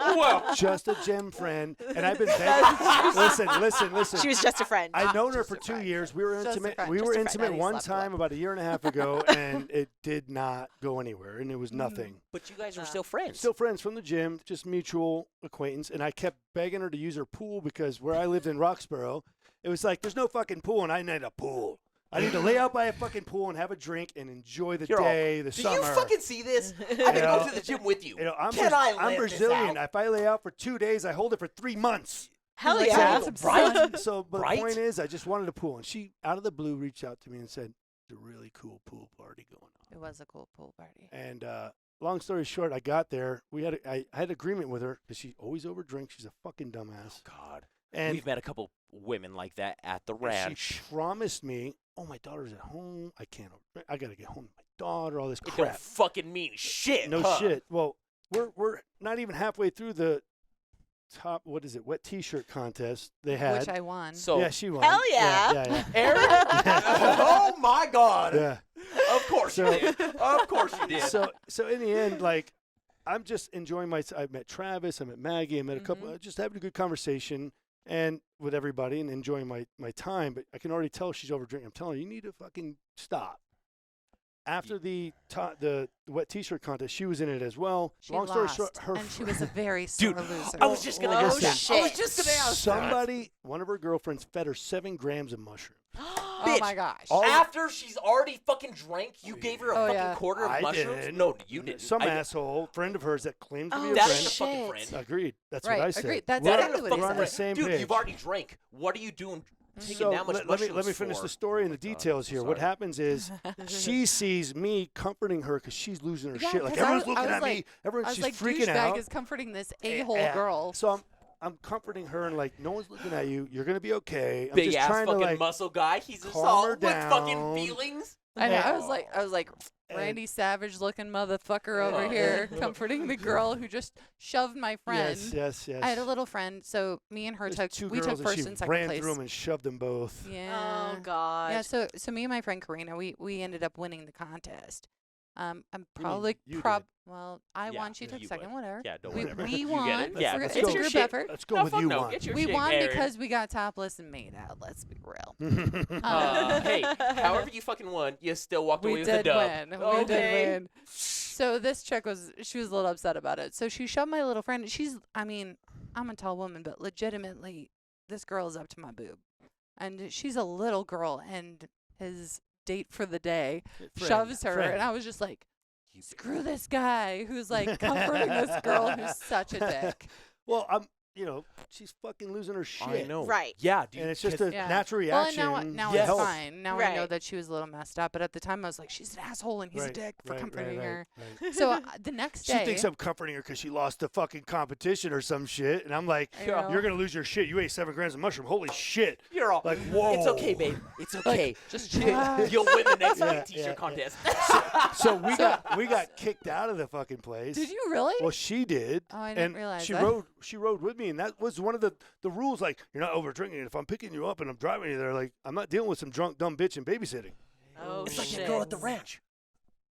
say. Well, just a gym friend. And I've been begging. listen. She was just a friend. I've known her Just for a 2 friend. years. We were Just a intimate. friend, We just were a friend intimate that he one slept time with. about a year and a half ago, and it did not go anywhere, and it was nothing. but you guys were still friends. Still friends from the gym, just mutual acquaintance. And I kept begging her to use her pool because where I lived in Roxborough, it was like there's no fucking pool, and I need a pool. I need to lay out by a fucking pool and have a drink and enjoy the You're all, day, the Do summer. you fucking see this? I'm You gonna know, go to the gym with you. You know, I'm I'm Brazilian. If I lay out for 2 days, I hold it for 3 months. Hell Like, yeah. that's Right? So, but Right? the point is, I just wanted a pool, and she, out of the blue, reached out to me and said, "There's a really cool pool party going on." It was a cool pool party. And long story short, I got there. I had agreement with her because she always overdrinks. She's a fucking dumbass. God. And We've met a couple women like that at the and ranch. she promised me, "Oh, my daughter's at home. I gotta get home to my daughter. All this It don't crap." fucking mean shit. No huh? shit. Well, we're not even halfway through the top. What is it? Wet T-shirt contest they had. Which I won. So, Yeah, she won. Hell yeah. Yeah. Aaron? Oh my God. Yeah. Of course So- you did. Of course you did. So in the end, like, I'm just enjoying my. I met Travis. I met Maggie. I met a couple. Mhm. Just having a good conversation and with everybody and enjoying my time. But I can already tell she's over drinking. I'm telling her, you need to fucking stop. After the wet T-shirt contest, she was in it as well. She Long story lost, short, her and she was a very sore Dude, loser. I was just gonna Oh, ask that. I was shit. just gonna ask that. somebody, one of her girlfriends, fed her 7 grams of mushrooms. Oh Bitch. my gosh. All- After she's already fucking drank, you gave her a Oh, fucking yeah. quarter of I mushrooms? did. No, you didn't. Some I- asshole friend of hers that claims to be Oh, a That friend. ain't a fucking Shit. friend. Agreed. That's Right, what I said. agreed. That's We're- exactly what he we're on said. the same Dude, page. you've already drank. What are you doing taking So that much let mushrooms me finish for? the story and the Oh my God, details I'm here. so What sorry. happens is she sees me comforting her because she's losing her Yeah, shit. Like 'cause I everyone's was- I looking was at me. like- Everyone, I was she's like, freaking douchebag out. is comforting this a-hole Yeah. girl. So I'm comforting her and like, no one's looking at you. You're gonna be okay. I'm Big just ass trying to fucking like. muscle guy. He's just calm all her with fucking down. feelings. I know. I Oh. was like, And- Randy Savage looking motherfucker over Oh. here comforting the girl who just shoved my friend. Yes. I had a little friend, so me and her There's took 2 we girls took and first she and second ran place. through them and shoved them both. Yeah. Oh God. Yeah, so me and my friend Karina, we ended up winning the contest. I'm probably you well, I Yeah, won, she yeah, took you second, would. whatever. Yeah, don't we whatever. we You won. get it. Yeah, It's let's a go. group Your shit. effort. Let's go No, with fuck you no. one. Get your We shit, won Aaron. because we got topless and made out. Let's be real. Hey, however you fucking won, you still walked away We with a did dub. win. We Okay. did win. So this chick she was a little upset about it. So she shoved my little friend. I'm a tall woman, but legitimately, this girl is up to my boob. And she's a little girl, and his date for the day shoves her. friend. And I was just like, You screw this guy who's like comforting this girl who's such a dick. Well, she's fucking losing her shit. I know. Right. Yeah, dude. And it's just 'cause- a natural reaction. Well, and now Yes. it's fine. Now I know Right. that she was a little messed up, but at the time I was like, she's an asshole and he's a dick for comforting her. Right. So the next day, She thinks I'm comforting her because she lost the fucking competition or some shit, and I'm like, I know. you're gonna lose your shit. You ate 7 grams of mushroom. Holy shit! You're all Like, whoa. It's okay, babe. It's okay. just You- try. You'll win the next Yeah, week t-shirt yeah, contest. So we got kicked out of the fucking place. Did you really? Well, she did. Oh, I didn't and realize she that. rode with me, and that was one of the rules. Like, you're not over drinking. If I'm picking you up and I'm driving you there, like, I'm not dealing with some drunk dumb bitch and babysitting. Oh, It's like shit. that girl at the ranch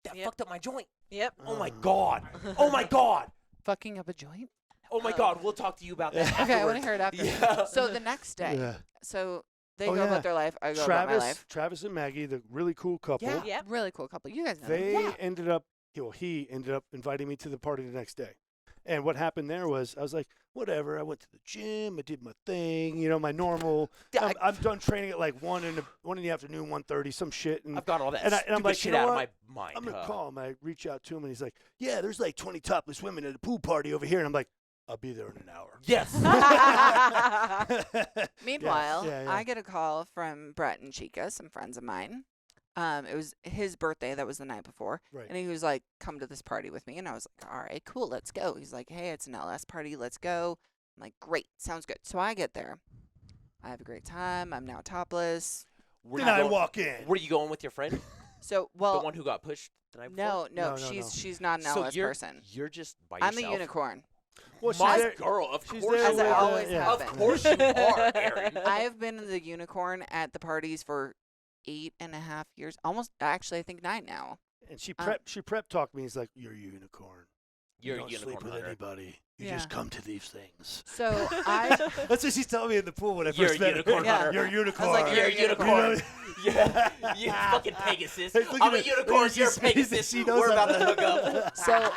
that Yep. fucked up my joint. Yep. Oh my god. Oh my god. Fucking up a joint? Oh my god. We'll talk to you about that. Okay, I want afterwards. to hear it after. Yeah. So the next day, Yeah. so they Oh, go yeah. about their life. I go about my life. Travis and Maggie, the really cool couple. Yeah. Yep. Really cool couple. You guys know them. They ended up. He ended up inviting me to the party the next day. And what happened there was I was like, whatever. I went to the gym. I did my thing. My normal. I'm done training at like 1 in the afternoon, 1:30, some shit. And I've got all that And I'm stupid like, shit you know out of what? my mind. I'm gonna huh? call him. I reach out to him, and he's like, "Yeah, there's like 20 topless women at a pool party over here." And I'm like, "I'll be there in an hour." Yes. Meanwhile, yeah. I get a call from Brett and Chica, some friends of mine. It was his birthday. That was the night before. Right. And he was like, come to this party with me. And I was like, all right, cool, let's go. He's like, hey, it's an LS party. Let's go. I'm like, great. Sounds good. So I get there. I have a great time. I'm now topless. Were Then you I going- walk in. Were you going with your friend? So, The well, one who got pushed the night no, before? No, she's not an So LS you're, person. You're just by I'm yourself. a unicorn. Well, she's My there- girl, of she's course there As you I with, are. always yeah. have Of been. course you are, Erin. I have been the unicorn at the parties for 8.5 years. Almost, actually, I think 9 now. And she prep talked me. He's like, "You're a unicorn. You're you a don't unicorn sleep with hunter. anybody. You Yeah. just come to these things." So I, That's what she's telling me in the pool when I You're first a met her. unicorn hunter. You're a unicorn. like, You're a You unicorn. know? Yeah, you fucking Pegasus. Hey, look I'm at a it. unicorn. Look, You're a she- Pegasus. she knows We're that. about to hook up. so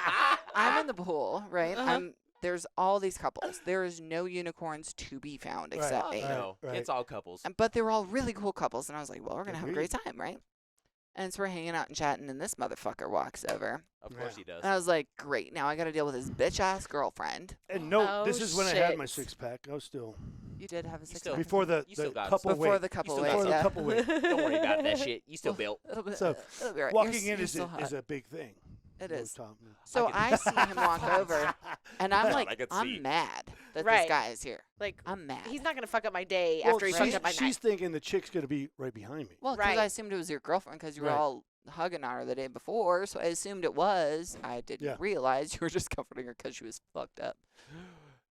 I'm in the pool, right? Uh-huh. There's all these couples. There is no unicorns to be found Right. except Oh, me. no, Right. it's all couples. But they were all really cool couples, and I was like, well, we're gonna have a Agreed. great time, right? And so we're hanging out and chatting, and this motherfucker walks over, Of course Yeah. he does. and I was like, great, now I got to deal with his bitch ass girlfriend. And no, Oh, this is when I had my shit. 6-pack. I was still You did have a You six still- pack. before the You still got couple before weight. the couple still weight, got Before yeah. the couple weight. Don't worry about that shit. You still built. It'll be, So, it'll be all right. Walking You're in is still hot. a big thing. It No is. top- So I I see him walk over, and I'm God, like, I could see. I'm mad that Right. this guy is here. Like, I'm mad. he's not gonna fuck up my day Well, after he she's, fucked up my she's night. thinking the chick's gonna be right behind me. Well, because Right. I assumed it was your girlfriend because you were Right. all hugging on her the day before, so I assumed it was. I didn't Yeah. realize you were just comforting her because she was fucked up.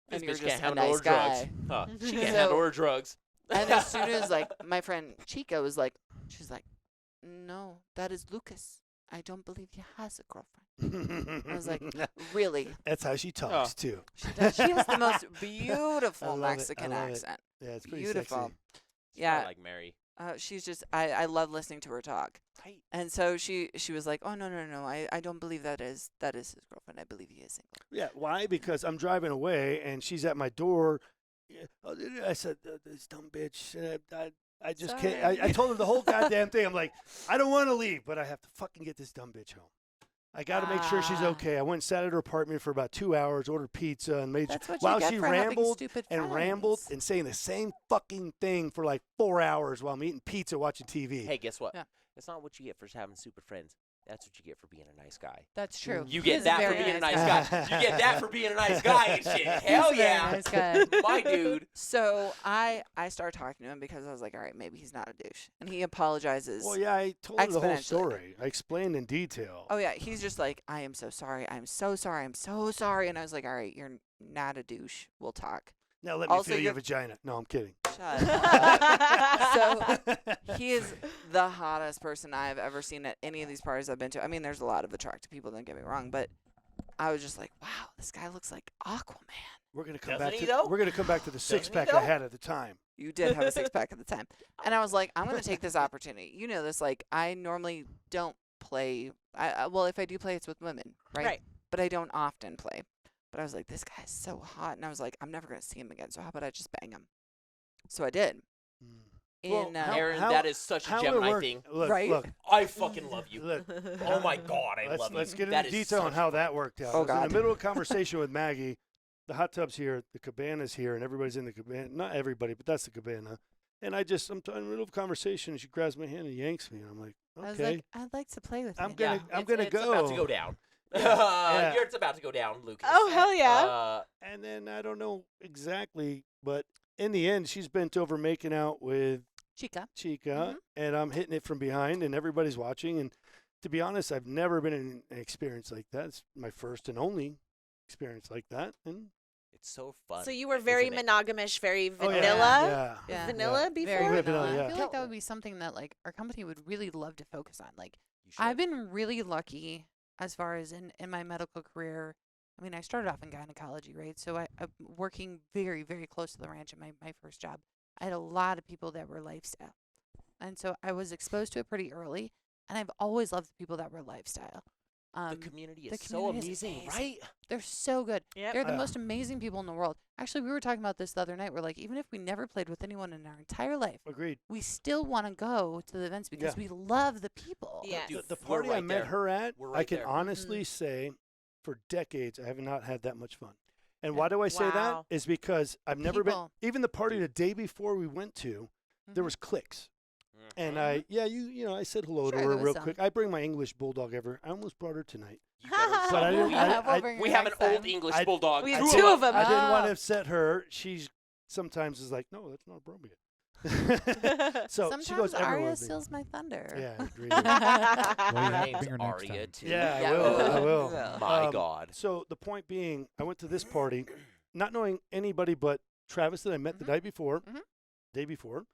This And you're bitch just can't a handle nice her drugs. guy. Huh. She can't So- handle her drugs. And as soon as like my friend Chica was like, she's like, no, that is Lucas. I don't believe he has a girlfriend. I was like, really? That's how she talks too. She does. She has the most I beautiful love it. Mexican I love it. accent. Yeah, it's pretty Beautiful. sexy. She's Yeah. kinda like Mary. She's just I love listening to her talk. Tight. And so she was like, oh no, I don't believe that is his girlfriend. I believe he is single. Yeah, why? Because I'm driving away and she's at my door. Yeah, I said, "This dumb bitch." I just can't. I told her the whole goddamn thing. I'm like, I don't want to leave, but I have to fucking get this dumb bitch home. I got to make sure she's Ah. okay. I went and sat at her apartment for about 2 hours, ordered pizza, and made That's what while you get she for having rambled stupid and rambled friends. and saying the same fucking thing for like 4 hours while I'm eating pizza, watching TV. Hey, guess what? Yeah. It's not what you get for having stupid friends. That's what you get for being a nice guy. That's true. You He get is that for very being a nice nice guy. You get that for being a nice guy and shit. Hell He's a very yeah. nice guy. My dude. So I started talking to him because I was like, all right, maybe he's not a douche, and he apologizes. Well, yeah, I told her the whole Exponentially. story. I explained in detail. Oh yeah, he's just like, I am so sorry. I'm so sorry. I'm so sorry. And I was like, all right, you're not a douche. We'll talk. Now let me Also, feel your you're- vagina. No, I'm kidding. Shut up. So he is the hottest person I've ever seen at any of these parties I've been to. I mean, there's a lot of attractive people, don't get me wrong, but I was just like, wow, this guy looks like Aquaman. We're gonna come Doesn't back he to though? we're gonna come back to the Doesn't he 6-pack I though? had at the time. You did have a six pack at the time. And I was like, I'm going to take this opportunity. You know this, like, I normally don't play. Well, if I do play, it's with women, right? Right. But I don't often play. But I was like, this guy's so hot. And I was like, I'm never going to see him again. So how about I just bang him? So I did. Well, In, how- Aaron, that is such a How it Gemini worked- thing. Look, Right? look, I fucking love you. look. Oh my God, I love you. Let's get That into is detail on such- how that worked out. Oh, I was in God. the middle of a conversation with Maggie, the hot tub's here, the cabana's here, and everybody's in the cabana. Not everybody, but that's the cabana. And I'm in the middle of a conversation, and she grabs my hand and yanks me, and I'm like, okay. I was like, I'd like to play with you. I'm gonna it's go. about to go down. Yeah. It's about to go down, Lucas. Oh, hell yeah. And then I don't know exactly, but in the end, she's bent over making out with Chica. and I'm hitting it from behind, and everybody's watching. And to be honest, I've never been in an experience like that. It's my first and only experience like that. And It's so fun. So you were very isn't it? monogamish, very oh, vanilla. yeah. Yeah. Vanilla before? Very vanilla, vanilla. yeah. I feel like that would be something that like our company would really love to focus on. Like You should. I've been really lucky as far as in my medical career. I mean, I started off in gynecology, right? So I'm working very, very close to the ranch in my first job. I had a lot of people that were lifestyle. And so I was exposed to it pretty early. And I've always loved the people that were lifestyle. The community the is so community is amazing, amazing. right? They're so good. Yep. They're the Yeah. most amazing people in the world. Actually, we were talking about this the other night. We're like, even if we never played with anyone in our entire life, Agreed. we still want to go to the events because Yeah. we love the people. Yeah. Dude, The we're party I right met there. her at, We're I right can there. honestly say for decades, I have not had that much fun. And Yeah. why do I say that? Wow. Is because I've never been, People. even the party the day before we went to, there Mhm. was cliques. Mhm. And I said hello to Sure, her there was real some. quick. I bring my English bulldog ever. I almost brought her tonight. You better But I so didn't- we I- have, I- bring her we have an next old time. English I- bulldog. We have Two two of of them. I didn't want Oh. to upset her. She sometimes is like, no, that's not appropriate. So Sometimes she goes everywhere. Arya with me. steals my thunder. Yeah, I agree. Well, you Her have to name's bring her next Arya time. too. Yeah, I Yeah, will. I we will. will. My Um, God. So the point being, I went to this party, not knowing anybody but Travis that I met the Mhm. night before, Mhm. day before,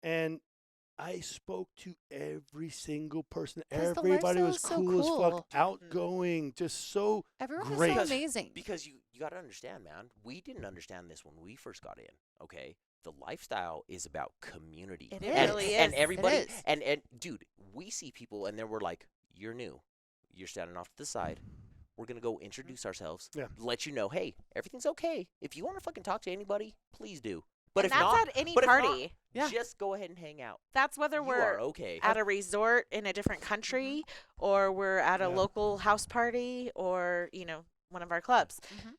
and I spoke to every single person. 'Cause the Everybody lifestyle was is so cool as cool. fuck, outgoing, just so. Everyone Great. is so Because- amazing. Because you got to understand, man. We didn't understand this when we first got in. Okay, the lifestyle is about community. It and, really And is. everybody, It is. and dude, we see people, and then we're like, "You're new. You're standing off to the side. We're gonna go introduce ourselves. Yeah. Let you know, hey, everything's okay. If you want to fucking talk to anybody, please do. But And if that's not, at any but if not, party. Yeah. just go ahead and hang out. That's whether You we're are okay. at a resort in a different country or we're at a Yeah. local house party or, one of our clubs. Mhm.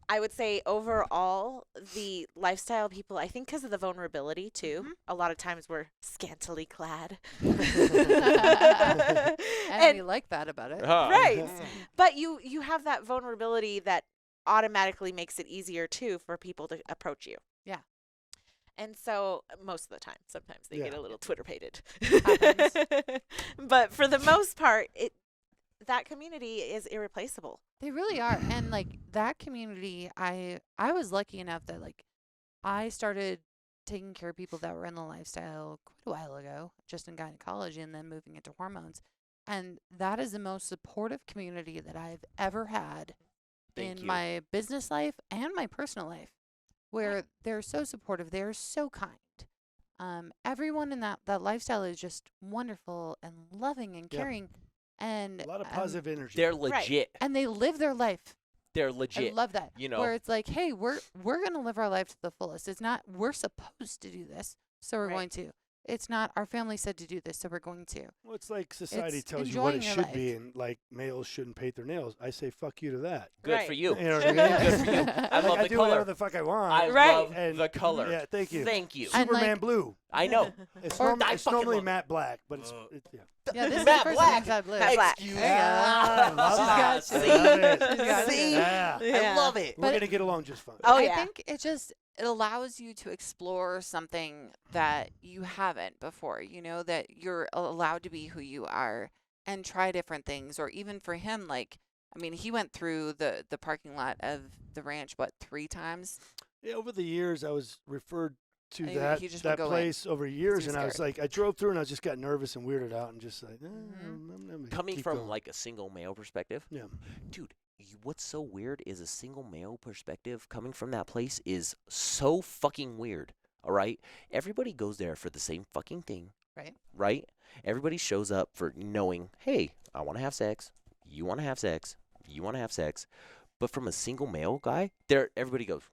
I would say overall, the lifestyle people, I think because of the vulnerability too, Mhm. a lot of times we're scantily clad. And, And- we like that about it. Right. But you have that vulnerability that automatically makes it easier too for people to approach you. Yeah. And so most of the time, sometimes they get Yeah. a little Twitter-pated. Happens. But for the most part, that community is irreplaceable. They really are. And like that community, I was lucky enough that like I started taking care of people that were in the lifestyle quite a while ago, just in gynecology and then moving into hormones. And that is the most supportive community that I've ever had Thank in you. my business life and my personal life, where they're so supportive, they're so kind. Everyone in that lifestyle is just wonderful and loving and Yeah. caring, and A lot of positive energy. They're legit. and they live their life. They're I legit. love that. You know. Where it's like, hey, we're gonna live our life to the fullest. It's not we're supposed to do this, so we're Right. going to. It's not our family said to do this, so we're going to. Well, it's like society It's tells you what it enjoying your should be, life. and like males shouldn't paint their nails. I say fuck you to that. Good Right. for you. You know what I mean? Good for you. I Like, love I the do whatever color. the fuck I want. I Right. love And- the color. Yeah, thank you. Thank you. And, Superman like- blue. I know. It's, Or- I it's fucking normally love- matte black, but it's yeah. Yeah, this is Matt the first Black. time I've lived. Matt Black. Excuse There you go. Ah, I love She's that. got I See? love it. She's got See? Yeah. I love it. We're But- gonna get along just fine. Oh, I yeah. think it allows you to explore something that you haven't before, that you're allowed to be who you are and try different things. Or even for him, like, I mean, he went through the parking lot of the ranch, 3 times? Yeah, over the years, I was referred to And that he just would that go in. place over years, too and I was scared. like, I drove through and I just got nervous and weirded out, and just like, Mhm. I'm gonna Coming keep from going. like a single male perspective, yeah, dude, what's so weird is a single male perspective coming from that place is so fucking weird. All right, everybody goes there for the same fucking thing. Right. Right. Everybody shows up for knowing, hey, I want to have sex. You want to have sex. You want to have sex. But from a single male guy, everybody goes,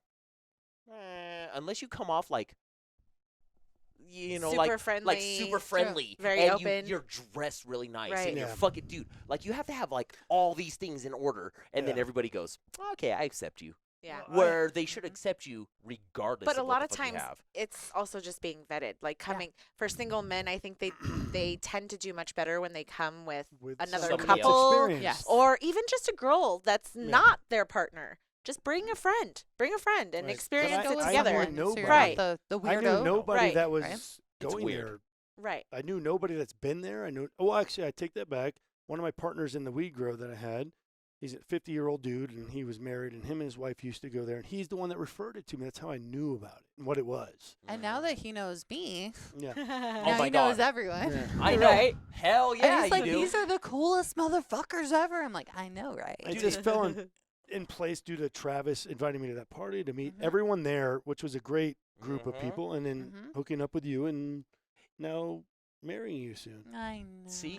unless you come off like, Super like friendly. super friendly, Very and open. You're dressed really nice, Right. and you're Yeah. fucking dude. Like you have to have like all these things in order, and then Yeah. everybody goes, okay, I accept you. Yeah. where they should accept you regardless. But a of lot what of the fuck you times have. it's also just being vetted. Like coming for single men, I think they tend to do much better when they come with another somebody else. couple, Experience. Yes. or even just a girl that's Yeah. not their partner. Just bring a friend and Right. experience But it I together. knew So you're nobody. not Right. The I weirdo. knew nobody Right. that was Right. It's going weird. there. Right. I knew nobody that's been there. I knew. Oh, actually, I take that back. One of my partners in the weed grow that I had, he's a 50-year-old dude, and he was married, and him and his wife used to go there, and he's the one that referred it to me. That's how I knew about it and what it was. And now that he knows me, Yeah. now my he knows God. everyone. Yeah. I know. Right. Hell And yeah, he's like, you do. these are the coolest motherfuckers ever. I'm like, I know, right? It just fell in place due to Travis inviting me to that party to meet Mhm. everyone there, which was a great group of Mhm. people, and then Mhm. hooking up with you and now marrying you soon. I know. See,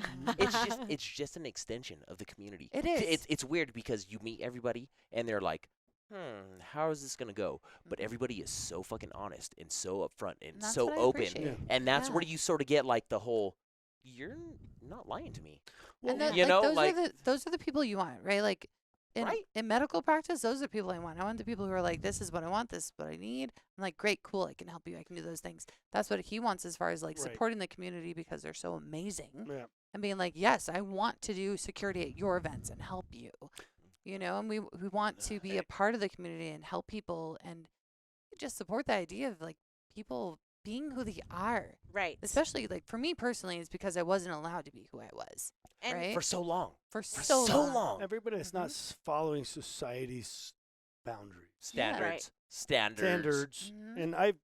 it's just an extension of the community. It is. It's weird because you meet everybody and they're like, how is this gonna go? But Mhm. everybody is so fucking honest and so upfront and That's so what I open, appreciate. and that's where Yeah. you sort of get like the whole, you're not lying to me. Well, And you know, those like- are those are the people you want, right? Like in Right. in medical practice, those are the people I want. I want the people who are like, this is what I want, this is what I need. I'm like, great, cool, I can help you, I can do those things. That's what he wants as far as like Right. supporting the community because they're so amazing. yeah. And being like, yes, I want to do security at your events and help you. You know, and we want to be a part of the community and help people and just support the idea of like people being who they are. Right. Especially like for me personally, it's because I wasn't allowed to be who I was. And right? For so long. For For so, long. Everybody that's not following society's boundaries, Standards. standards, Mhm. and I've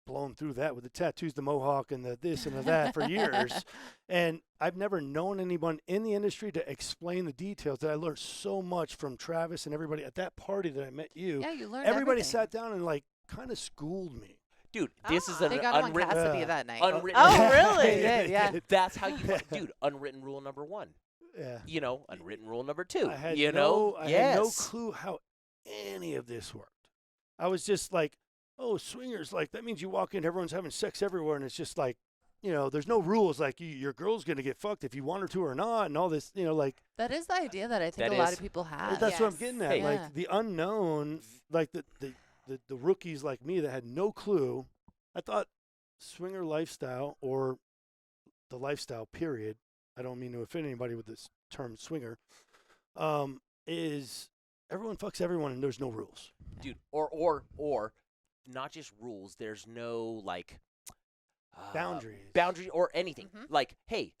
blown through that with the tattoos, the mohawk, and the this and the that for years, and I've never known anyone in the industry to explain the details. That I learned so much from Travis and everybody at that party that I met you. Yeah, you learn Everybody everything. sat down and like kind of schooled me. Dude, this is Ah. an They got him on unwritten. Cassidy Yeah. that night. Unwritten. Oh, really? They did, yeah. That's how you, dude. Unwritten rule number 1. Yeah. You know, unwritten rule number 2. I had you no, know, I yes. had no clue how any of this worked. I was just like, oh, swingers, like that means you walk in, everyone's having sex everywhere, and it's just like, you know, there's no rules. Like your girl's gonna get fucked if you want her to or not, and all this, you know, like That is the idea that I think That a lot is- of people have. that's what I'm Yes. getting at. Hey. Yeah. Like the unknown, like the rookies like me that had no clue. I thought swinger lifestyle or the lifestyle period. I don't mean to offend anybody with this term swinger. Is everyone fucks everyone and there's no rules. Dude, or not just rules. There's no like Boundaries. boundary or anything. Mhm. Like, hey,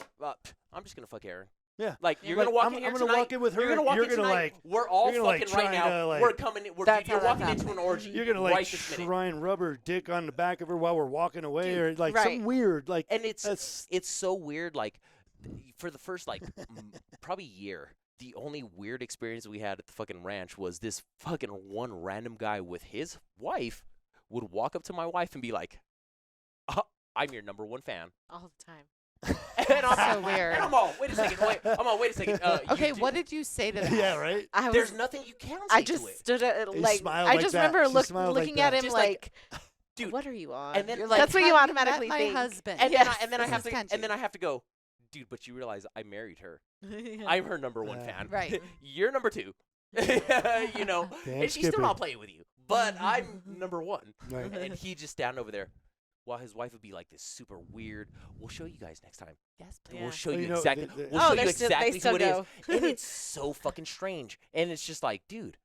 I'm just gonna fuck Erin. Yeah. Like Yeah. you're Like, gonna walk I'm in here gonna tonight. walk in with her. You're gonna walk You're in gonna, tonight. like- we're all you're gonna, like, fucking right try now. to, like- we're coming. That's You're how that's walking into an happening. orgy. You're gonna like right this minute. try and rub her dick on the back of her while we're walking away, Dude, or like right. something weird. Like And it's that's so weird. Like for the first like probably year, the only weird experience we had at the fucking ranch was this fucking one random guy with his wife would walk up to my wife and be like, "I'm your number 1 fan." all the time. And I'm So weird. And I'm all, wait a second. Wait a second. Okay, you what did you say to that? yeah, right. I was, There's nothing you can say I to just it. stood at He like smiled I like just that. remember She smiled like looking at that. him Just like, dude. what are you on? And then- You're like, that's what Have you met automatically my think. husband. And Yes. then I This have is to Kenji. and then I have to go, dude, but you realize I married her. Yeah. I'm her number 1 Yeah. fan. Right. You're number 2. you know, Damn and she's Skipper. still not playing with you. But I'm number 1. Right. And he just stand over there while his wife would be like this super weird. We'll show you guys next time. Yes, please. Yeah. We'll show Well, you you know, exactly. the- We'll Oh, show they're you still- they exactly still who it is. go. And it's so fucking strange. And it's just like, dude,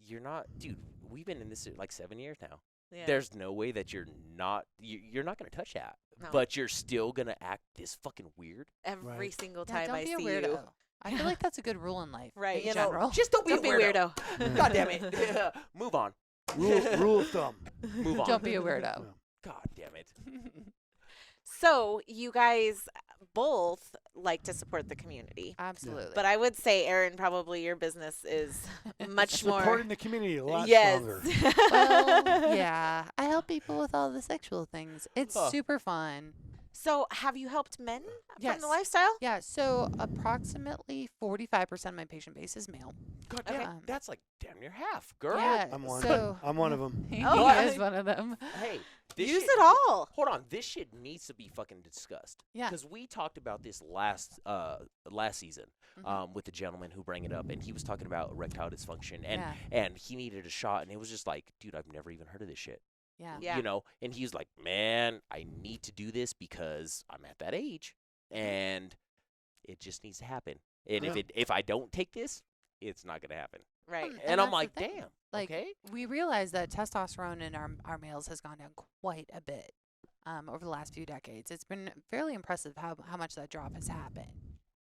you're not, dude. We've been in this like 7 years now. Yeah. There's no way that you're not gonna touch that, No. but you're still gonna act this fucking weird. Every Right. single Yeah, time don't I be a see weirdo. you. I feel like that's a good rule in life. Right. In You general. know, just don't be Don't a be weirdo. weirdo. God damn it. Move on. Rule of thumb. Move on. Don't be a weirdo. God damn it. So you guys both like to support the community. Absolutely. But I would say, Erin, probably your business is much more. Supporting the community a lot Yes. stronger. well, yeah, I help people with all the sexual things. It's Huh. super fun. So have you helped men Yes. from the lifestyle? Yeah, so approximately 45% of my patient base is male. God damn, Okay. that's like damn near half, girl. Yeah, I'm one. so I'm one of them. he Oh, is one of them. Hey, this Use shit, it all. Hold on, this shit needs to be fucking discussed. Yeah. Because we talked about this last season with the gentleman who brought it up, and he was talking about erectile dysfunction, and he needed a shot, and it was just like, dude, I've never even heard of this shit. Yeah. Yeah. You know, and he was like, man, I need to do this because I'm at that age, and it just needs to happen. And Yeah. if I don't take this, it's not gonna happen. Right. And I'm that's the like, thing. damn. Like, okay. we realize that testosterone in our males has gone down quite a bit over the last few decades. It's been fairly impressive how much that drop has happened.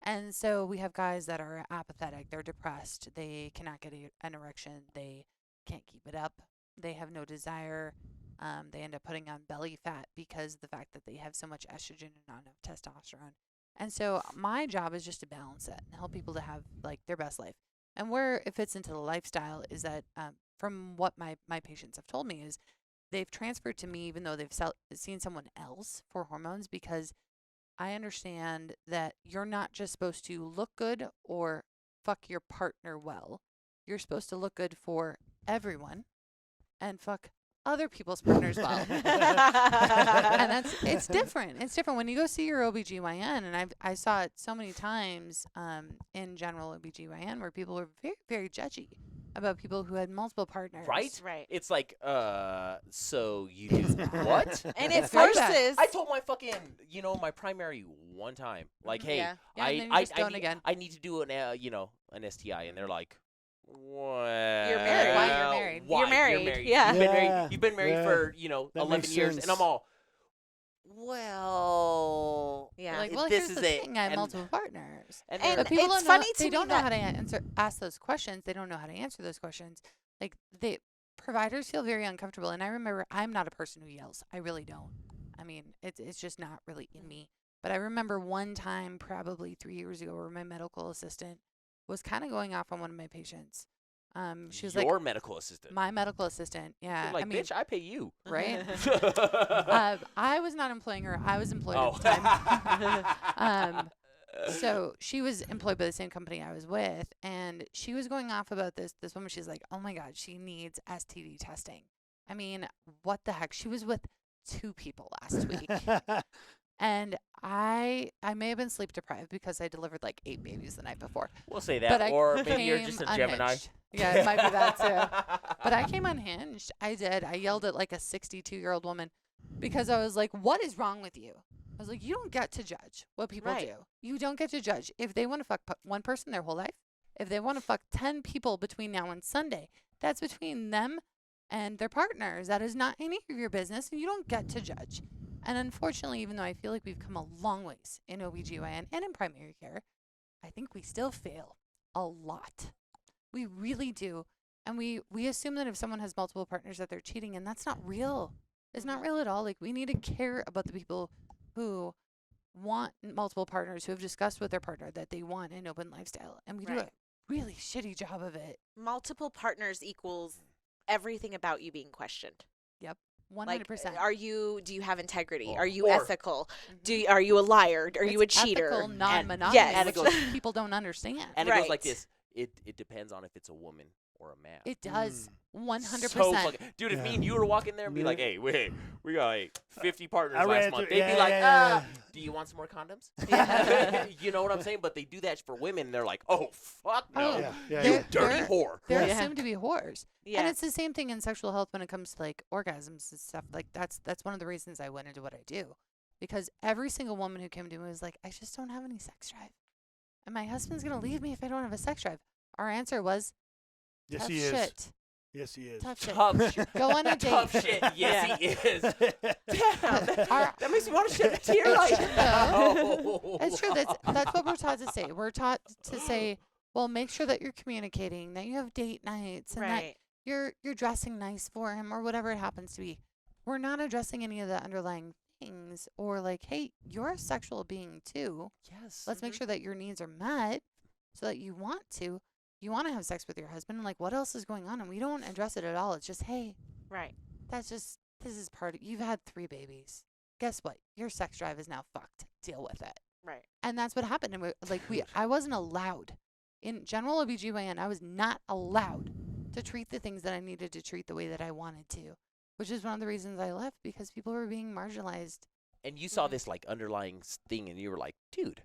And so we have guys that are apathetic, they're depressed, they cannot get an erection, they can't keep it up, they have no desire, they end up putting on belly fat because of the fact that they have so much estrogen and not enough testosterone. And so my job is just to balance it and help people to have like their best life. And where it fits into the lifestyle is that from what my patients have told me is they've transferred to me even though they've seen someone else for hormones, because I understand that you're not just supposed to look good or fuck your partner well. You're supposed to look good for everyone and fuck other people's partners well. And it's different. It's different when you go see your OBGYN, and I saw it so many times in general OBGYN where people were very, very judgy about people who had multiple partners. Right? Right. It's like, so you do what? And it It's like that. forces. I told my fucking, my primary one time, like, hey, Yeah. Yeah, and then you just don't again. I need to do an, an STI, and they're like, well, You're married. Why you're married. why You're married, married. yeah. You've been married Yeah. for, That 11 makes years, sense. and I'm all, well, Yeah. You're like, well, this here's is the it. thing, I have And- multiple partners. And, And they're- But people it's don't funny know, to they me don't know that- how to ask those questions. They don't know how to answer those questions. Like, providers feel very uncomfortable. And I remember, I'm not a person who yells. I really don't. I mean, it's just not really in me. But I remember one time, probably 3 years ago, where my medical assistant was kind of going off on one of my patients. She was your like, medical assistant. my medical assistant. Yeah. You're like, I mean, bitch, I pay you. right? I was not employing her. I was employed Oh. at the time. So she was employed by the same company I was with, and she was going off about this woman. She's like, oh my God, she needs STD testing. I mean, what the heck? She was with 2 people last week. And I may have been sleep deprived because I delivered like 8 babies the night before. We'll say But that. I Or maybe you're came just a Gemini. unhinged. Yeah, it might be that too. But I came unhinged. I did. I yelled at like a 62-year-old woman because I was like, what is wrong with you? I was like, you don't get to judge what people Right. do. You don't get to judge. If they want to fuck one person their whole life, if they want to fuck 10 people between now and Sunday, that's between them and their partners. That is not any of your business, and you don't get to judge. And unfortunately, even though I feel like we've come a long ways in OBGYN and in primary care, I think we still fail a lot. We really do. And we assume that if someone has multiple partners that they're cheating, and that's not real. It's not real at all. Like, we need to care about the people who want multiple partners, who have discussed with their partner that they want an open lifestyle. And we do a Right. really shitty job of it. Multiple partners equals everything about you being questioned. 100%. Like, do you have integrity? Or- Are you or- ethical? Are you a liar? Are you a It's cheater? ethical non-monogamy, yes. And it which goes- people don't understand. And it goes like Right. this. It depends on if it's a woman or a man. It does. 100%. So fucking, dude, if me Yeah. and you were to walk in there and be like, Yeah. hey, wait, we got like 50 partners I last ran month, through- they'd be yeah, like, yeah, yeah. do you want some more condoms? Yeah. You know what I'm saying? But they do that for women, and they're like, oh, fuck no. Oh, Yeah, yeah, You yeah. dirty whore. They're Yeah. assumed to be whores. Yeah. And it's the same thing in sexual health when it comes to like orgasms and stuff. Like that's one of the reasons I went into what I do. Because every single woman who came to me was like, I just don't have any sex drive. And my husband's going to leave me if I don't have a sex drive. Our answer was, Yes, tough he is. shit. Yes, he is. Tough shit. Tough shit. Go on a Tough date. shit. Yes, he is. Damn, Our- that makes me want to shed a tear It's right true, now. It's true. That's what we're taught to say. We're taught to say, well, make sure that you're communicating, that you have date nights, and that Right. you're dressing nice for him or whatever it happens to be. We're not addressing any of the underlying things or like, hey, you're a sexual being too. Yes. Let's make sure that your needs are met so that you want to have sex with your husband. And like, what else is going on? And we don't address it at all. It's just, hey, Right. this is part of, you've had 3 babies. guess what? Your sex drive is now fucked. Deal with it. Right. And that's what happened. And I wasn't allowed. In general OBGYN, I was not allowed to treat the things that I needed to treat the way that I wanted to, which is one of the reasons I left, because people were being marginalized. And you saw this like underlying thing, and you were like, dude,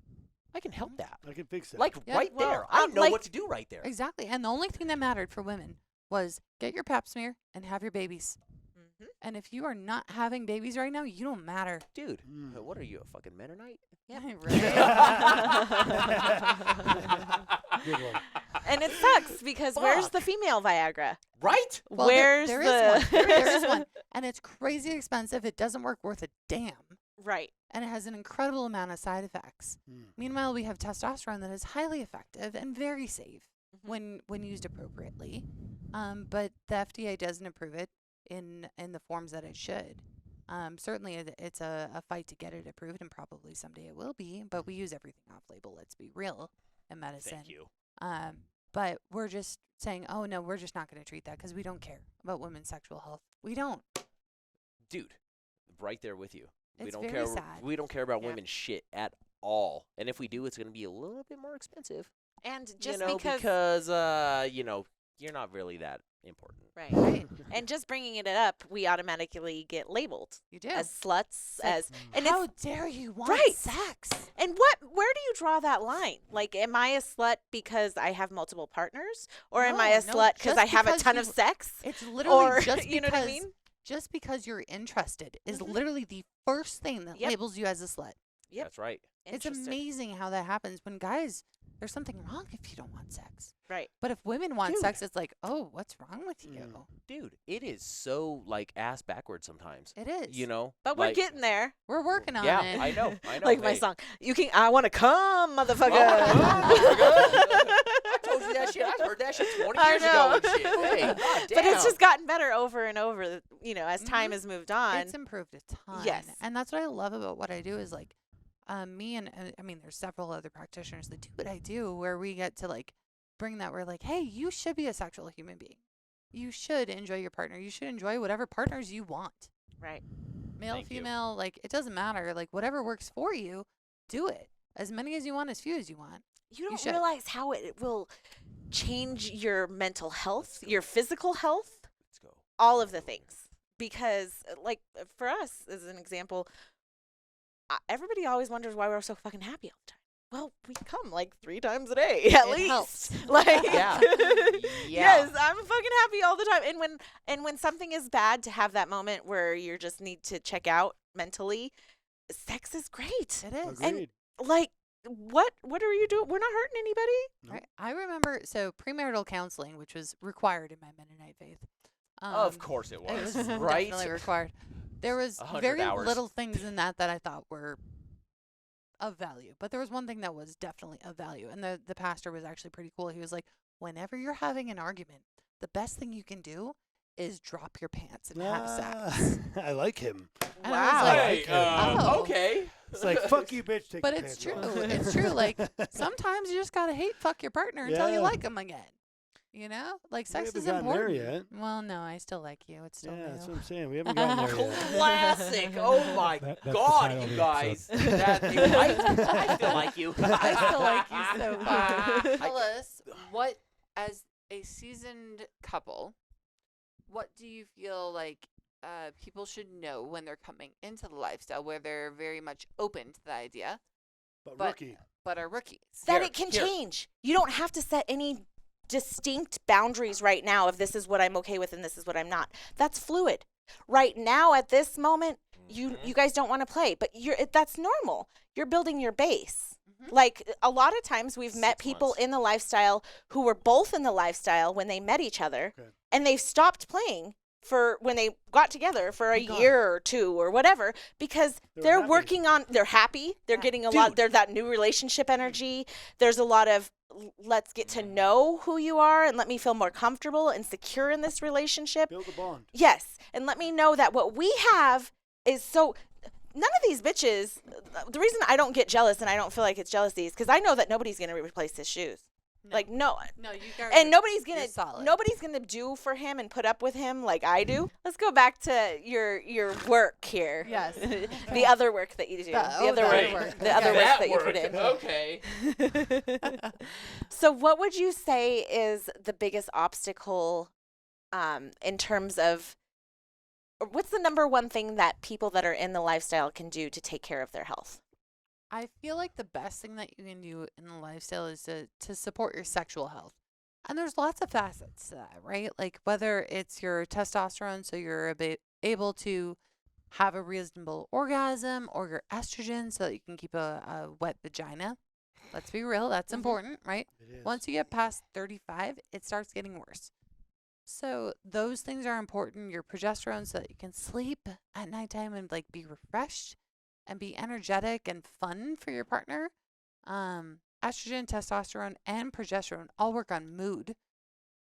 I can help that. I can fix that. Like Yeah. right Well, there. I know like- what to do right there. Exactly. And the only thing that mattered for women was get your pap smear and have your babies. Mm-hmm. And if you are not having babies right now, you don't matter. Dude, Mm. what are you, a fucking Mennonite? Yeah. Good one. And it sucks because where's the female Viagra? Right? Well, Where's there the is one. There is one. And it's crazy expensive. It doesn't work worth a damn. Right. And it has an incredible amount of side effects. Mm. Meanwhile, we have testosterone that is highly effective and very safe Mhm. when used appropriately. But the FDA doesn't approve it in the forms that it should. Certainly, it's a fight to get it approved, and probably someday it will be. But we use everything off label. Let's be real in medicine. Thank you. But we're just saying, oh no, we're just not going to treat that because we don't care about women's sexual health. We don't. Dude, right there with you. We It's don't very care. sad. We don't care about Yeah. women's shit at all. And if we do, it's going to be a little bit more expensive. And just you know, because you know, you're not really that important. right. Right. And just bringing it up, we automatically get labeled You do. as sluts, It's like, as and How it's dare you want Right. sex? and where do you draw that line? Like, am I a slut because I have multiple partners, or am I a No, slut because just I have a because ton of you- sex? It's literally Or just you know because what I mean? just because you're interested is Mhm. literally the first thing that Yep. labels you as a slut. Yep. That's right. It's Interesting. amazing how that happens when guys, there's something wrong if you don't want sex. Right. But if women want Dude. sex, it's like, oh, what's wrong with you? Mm. Dude, it is so like ass backwards sometimes. It is. You know? But we're like, getting there. We're working on yeah, it. I know. Like my Hey. song. I want to come, motherfucker. I told you that shit. I heard that shit 20 I years ago know. and shit. Hey, God But it's damn. just gotten better over and over, you know, as time Mhm. has moved on. It's improved a ton. Yes. And that's what I love about what I do is like, me and I mean, there's several other practitioners that do what I do, where we get to like bring that. We're like, hey, you should be a sexual human being. You should enjoy your partner. You should enjoy whatever partners you want. Right. Male, Thank you. female, like it doesn't matter. Like whatever works for you, do it. As many as you want, as few as you want. You don't should. realize how it will change your mental health, your physical health, Let's go. all of the things. Because, like, for us, as an example, everybody always wonders why we're so fucking happy all the time. Well, we come like 3 times a day at It least. helps. Like, Yeah. yes, I'm fucking happy all the time. And when something is bad, to have that moment where you just need to check out mentally, sex is great. It is. Agreed. Like, what are you doing? We're not hurting anybody. Right. I remember, so premarital counseling, which was required in my Mennonite faith. Of course it It was. was right? definitely required. There was 100 very hours. little things in that I thought were of value, but there was one thing that was definitely of value, and the pastor was actually pretty cool. He was like, whenever you're having an argument, the best thing you can do is drop your pants and have sex. I like him. And I was like, Hey, oh. okay. It's like, fuck you, bitch. Take But your it's pants true. off. It's true. Like sometimes you just gotta hate fuck your partner until you Yeah. like them again. You know, like We sex haven't is gotten there important. yet. Well, no, I still like you. It's still Yeah, that's new. what I'm saying. We haven't gotten there yet. Classic. Oh my That's the God, title of you the guys. episode. I still like you. I still like you so far. I- Tell us what, as a seasoned couple, what do you feel like people should know when they're coming into the lifestyle where they're very much open to the idea, But but- rookie. but are rookies? That Here, it can here. change. You don't have to set any distinct boundaries right now of this is what I'm okay with and this is what I'm not. That's fluid. Right now at this moment, you guys don't want to play, but that's normal. You're building your base. Mhm. Like a lot of times we've met 6 people months. in the lifestyle who were both in the lifestyle when they met each other Okay. and they've stopped playing for when they got together for a God. year or 2 or whatever because They were they're happy. working on they're happy, they're Yeah. getting a lot Dude. there's that new relationship energy. There's a lot of let's get to know who you are and let me feel more comfortable and secure in this relationship. Build a bond. Yes, and let me know that what we have is so. None of these bitches. The reason I don't get jealous and I don't feel like it's jealousy is because I know that nobody's gonna replace his shoes. Like, no. No, you got. And nobody's you're solid. gonna do for him and put up with him like I do. Let's go back to your work here. Yes. The other work that you do. The other work that you put in. Okay. So what would you say is the biggest obstacle in terms of, or what's the number one thing that people that are in the lifestyle can do to take care of their health? I feel like the best thing that you can do in the lifestyle is to support your sexual health. And there's lots of facets to that, right? Like whether it's your testosterone, so you're able to have a reasonable orgasm, or your estrogen, so that you can keep a wet vagina. Let's be real, that's important, right? It is. Once you get past 35, it starts getting worse. So those things are important. Your progesterone, so that you can sleep at nighttime and like be refreshed and be energetic and fun for your partner. Estrogen, testosterone, and progesterone all work on mood.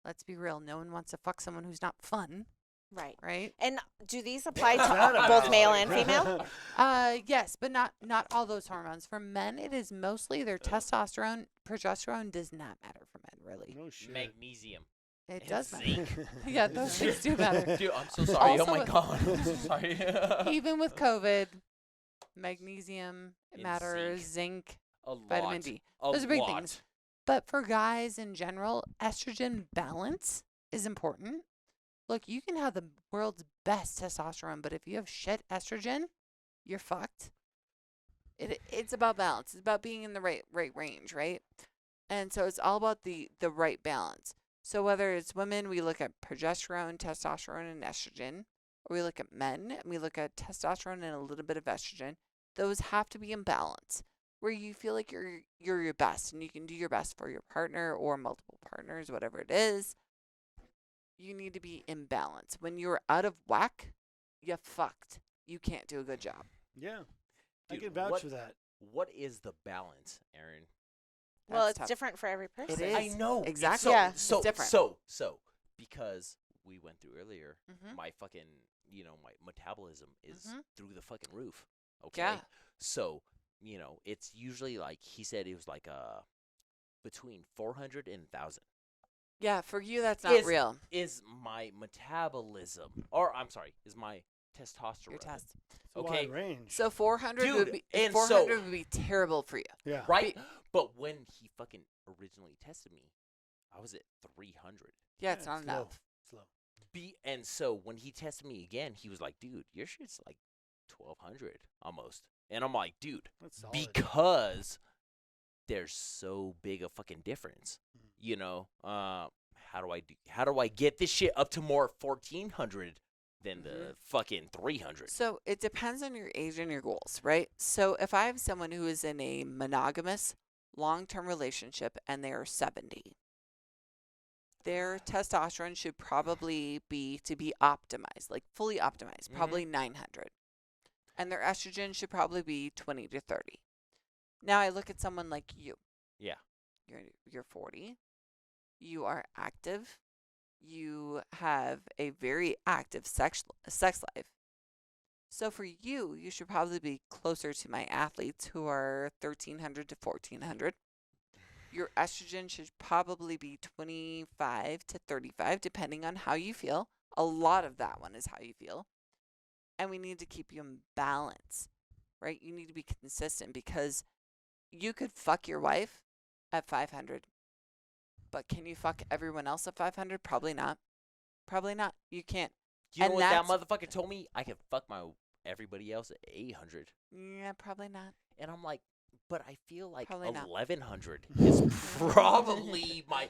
Let's be real. No one wants to fuck someone who's not fun, Right. right? And do these apply What's to that both about? male and female? Yes, but not all those hormones. For men, it is mostly their testosterone. Progesterone does not matter for men, really. No shit. Magnesium. It and does matter. zinc. Yeah, those things do matter. Dude, I'm so sorry. Also oh my with- god. I'm so sorry. Even with COVID, magnesium And matters, zinc, A vitamin lot. D. A Those are big lot. things. But for guys in general, estrogen balance is important. Look, you can have the world's best testosterone, but if you have shit estrogen, you're fucked. It's about balance. It's about being in the right range, right? And so it's all about the right balance. So whether it's women, we look at progesterone, testosterone, and estrogen, or we look at men and we look at testosterone and a little bit of estrogen. Those have to be in balance, where you feel like you're your best and you can do your best for your partner or multiple partners, whatever it is. You need to be in balance. When you're out of whack, you're fucked. You can't do a good job. Yeah. I Dude, can vouch what- for that. What is the balance, Erin? Well, That's it's tough. different for every person. is. I know Exactly. So, Yeah, it's so different. So because we went through earlier, Mhm. my fucking my metabolism is Mhm. through the fucking roof. Okay. Yeah. So it's usually like he said it was like between 400 and 1,000 Yeah, for you, that's not Is- real. is my metabolism, or I'm sorry, is my testosterone. Your test. It's a Okay. wide range. So 400 Dude, would be and 400 so- would be terrible for you. Yeah. Right? But when he fucking originally tested me, I was at 300. Yeah, it's not it's low. enough. It's low. And so when he tested me again, he was like, "Dude, your shit's like 1,200 almost." And I'm like, "Dude, That's solid. because there's so big a fucking difference, Mhm. how do I get this shit up to more 1,400 than the fucking 300?" So it depends on your age and your goals, right? So if I have someone who is in a monogamous long-term relationship and they are 70, their testosterone should probably be to be optimized, like fully optimized, probably 900. And their estrogen should probably be 20 to 30. Now I look at someone like you. Yeah. You're 40. You are active. You have a very active sex life. So for you, you should probably be closer to my athletes who are 1,300 to 1,400. Your estrogen should probably be 25 to 35, depending on how you feel. A lot of that one is how you feel. And we need to keep you in balance, right? You need to be consistent, because you could fuck your wife at 500. But can you fuck everyone else at 500? Probably not. Probably not. You can't. You know And what that that's- motherfucker told me? I can fuck everybody else at 800. Yeah, probably not. And I'm like, but I feel like Probably not. 1,100 is probably my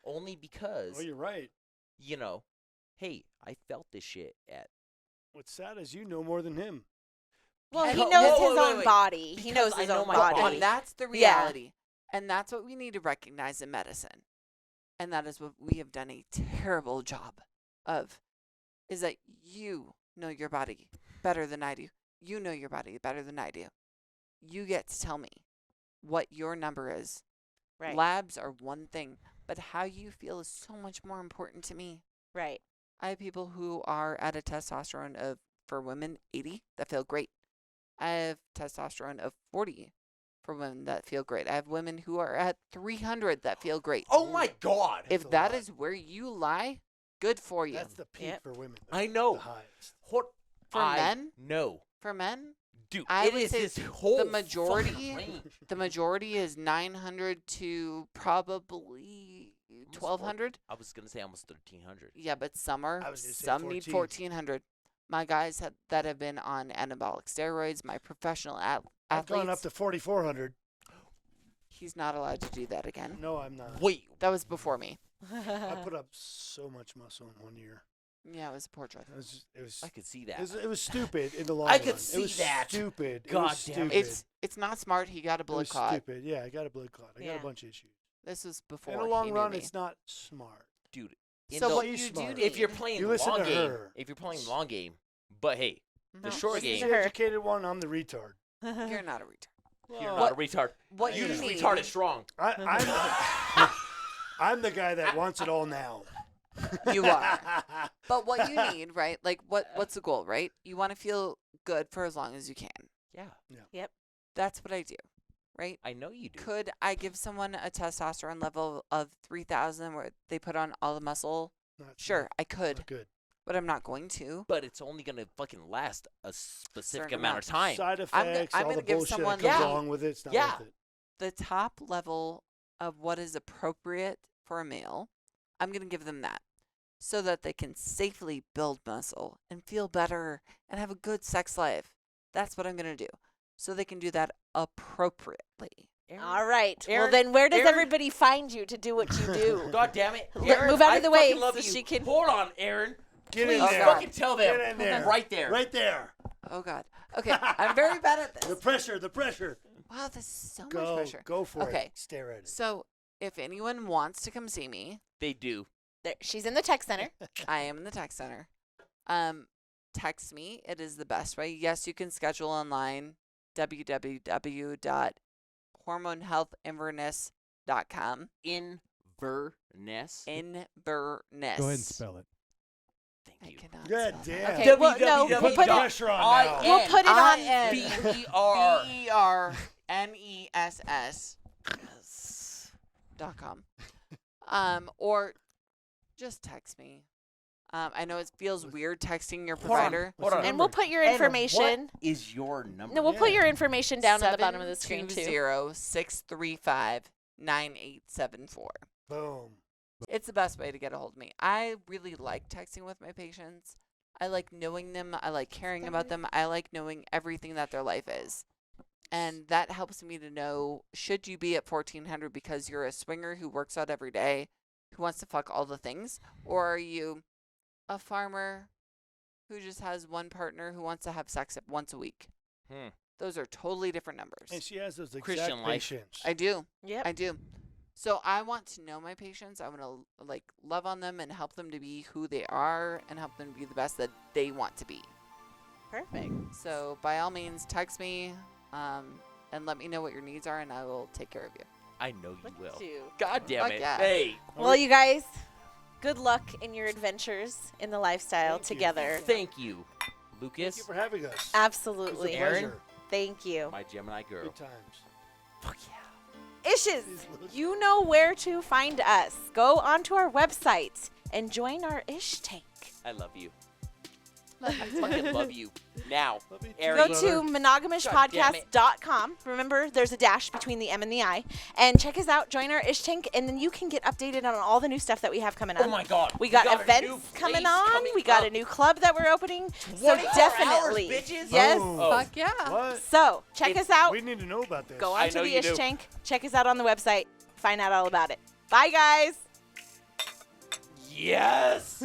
only because Oh, you're right. hey, I felt this shit at What's sad is you know more than him. Well, And he whoa, knows whoa, his wait, own wait. body. He Because knows I his know own my body. body. And that's the Yeah. reality. And that's what we need to recognize in medicine. And that is what we have done a terrible job of, is that you know your body better than I do. You know your body better than I do. You get to tell me what your number is. Right. Labs are one thing, but how you feel is so much more important to me. Right. I have people who are at a testosterone of, for women, 80 that feel great. I have testosterone of 40 for women that feel great. I have women who are at 300 that feel great. Oh my God. That's If a that lot. is where you lie, good for you. That's the peak Yep. for women. I know. The highest. What? For men? No. For men, Dude, I it would is say this whole majority- fucking range. the majority is 900 to probably 1,200. I was gonna say almost 1,300. Yeah, but some I was gonna say some need 14. 1,400. My guys that have been on anabolic steroids, my professional I've athletes, gone up to 4,400. he's not allowed to do that again. No, I'm not. Wait, That was before me. I put up so much muscle in 1 year. Yeah, it was a poor choice. It was I could see that. it was stupid in the long I run. could see it was that. Stupid. It God was damn it. stupid. It's not smart. He got a It blood was clot. stupid. Yeah, I got a blood clot. I got Yeah. a bunch of issues. This was before. In the he long knew run, me. it's not smart. Dude, in So the- what She's you do smart. need, if you're playing You the listen long to game, her. if you're playing the long game, but hey, the No, short listen She's game, to the her. educated one. I'm the retard. you're not a retard. you're Well, not a retard. What You you just need, retarded strong. I'm the guy that wants it all now. you are. But what you need, right? Like what's the goal, right? You want to feel good for as long as you can. Yeah, That's what I do, right? I know you do. Could I give someone a testosterone level of 3,000 where they put on all the muscle? Not Sure, I could, Not good. but I'm not going to. But it's only gonna fucking last a specific Certain amount of time. Side I'm effects, I'm all gonna the give bullshit someone that comes Yeah. along with it. It's not Yeah. worth it. The top level of what is appropriate for a male. I'm going to give them that so that they can safely build muscle and feel better and have a good sex life. That's what I'm going to do. So they can do that appropriately. All right. Well, Aaron- then where does Aaron- everybody find you to do what you do? God damn it! Move Aaron, out of I the way fucking love so you. she can- Hold on, Aaron. Get Please in there. fucking tell them. Get in there. Right there. Right there. Oh, God. Okay. I'm very bad at The this. pressure. The pressure. Wow, this is so much Go. pressure. Go for Okay. it. Stare at it. So if anyone wants to come see me, They do. There, she's in the tech center. I am in the tech center. Text me. It is the best way. Yes, you can schedule online. www.hormonehealthinverness.com. Inverness. Inverness. Go ahead and spell it. Thank I you. cannot God spell damn. that. Okay, well, no, You we'll put put the it. pressure on now. We'll put it on. B-E-R. BERNESS.com. Or just text me. I know it feels weird texting your Hold on, provider. hold on. And we'll put your And information. What is your number? No, we'll put your information down at the bottom of the screen too. 720-635-9874. Boom. It's the best way to get a hold of me. I really like texting with my patients. I like knowing them. I like caring about them. I like knowing everything that their life is. And that helps me to know, should you be at 1,400 because you're a swinger who works out every day, who wants to fuck all the things? Or are you a farmer who just has one partner who wants to have sex once a week? Those are totally different numbers. And she has those exact Christian life. patients. I do. Yep. I do. So I want to know my patients. I want to love on them and help them to be who they are and help them be the best that they want to be. Perfect. So by all means, text me and let me know what your needs are, and I will take care of you. I know you Look will. at you. God damn Fuck it. yeah. Hey, Well, you guys, good luck in your adventures in the lifestyle Thank you. together. thank you, Lucas, Thank you for having us. It's Absolutely. a Aaron. pleasure. Thank you. my Gemini girl. Good times. Fuck yeah. Ishes, you know where to find us. Go onto our website and join our Ish Tank. I love you. I fucking love you. Now, Love you too, Aaron. Go brother. to Monogam-ish-podcast.com. Remember, there's a dash between the M and the I. And check us out, join our Ish Tank, and then you can get updated on all the new stuff that we have coming on. Oh my God. We got a new events coming place on. coming We got up. a new club that we're opening. So 24 definitely. hours, bitches. Yes. Boom. Oh. Fuck yeah. What? So check It's- us out. We need to know about this. Go I onto know the you Ish do. Tank. Check us out on the website. Find out all about it. Bye, guys. Yes.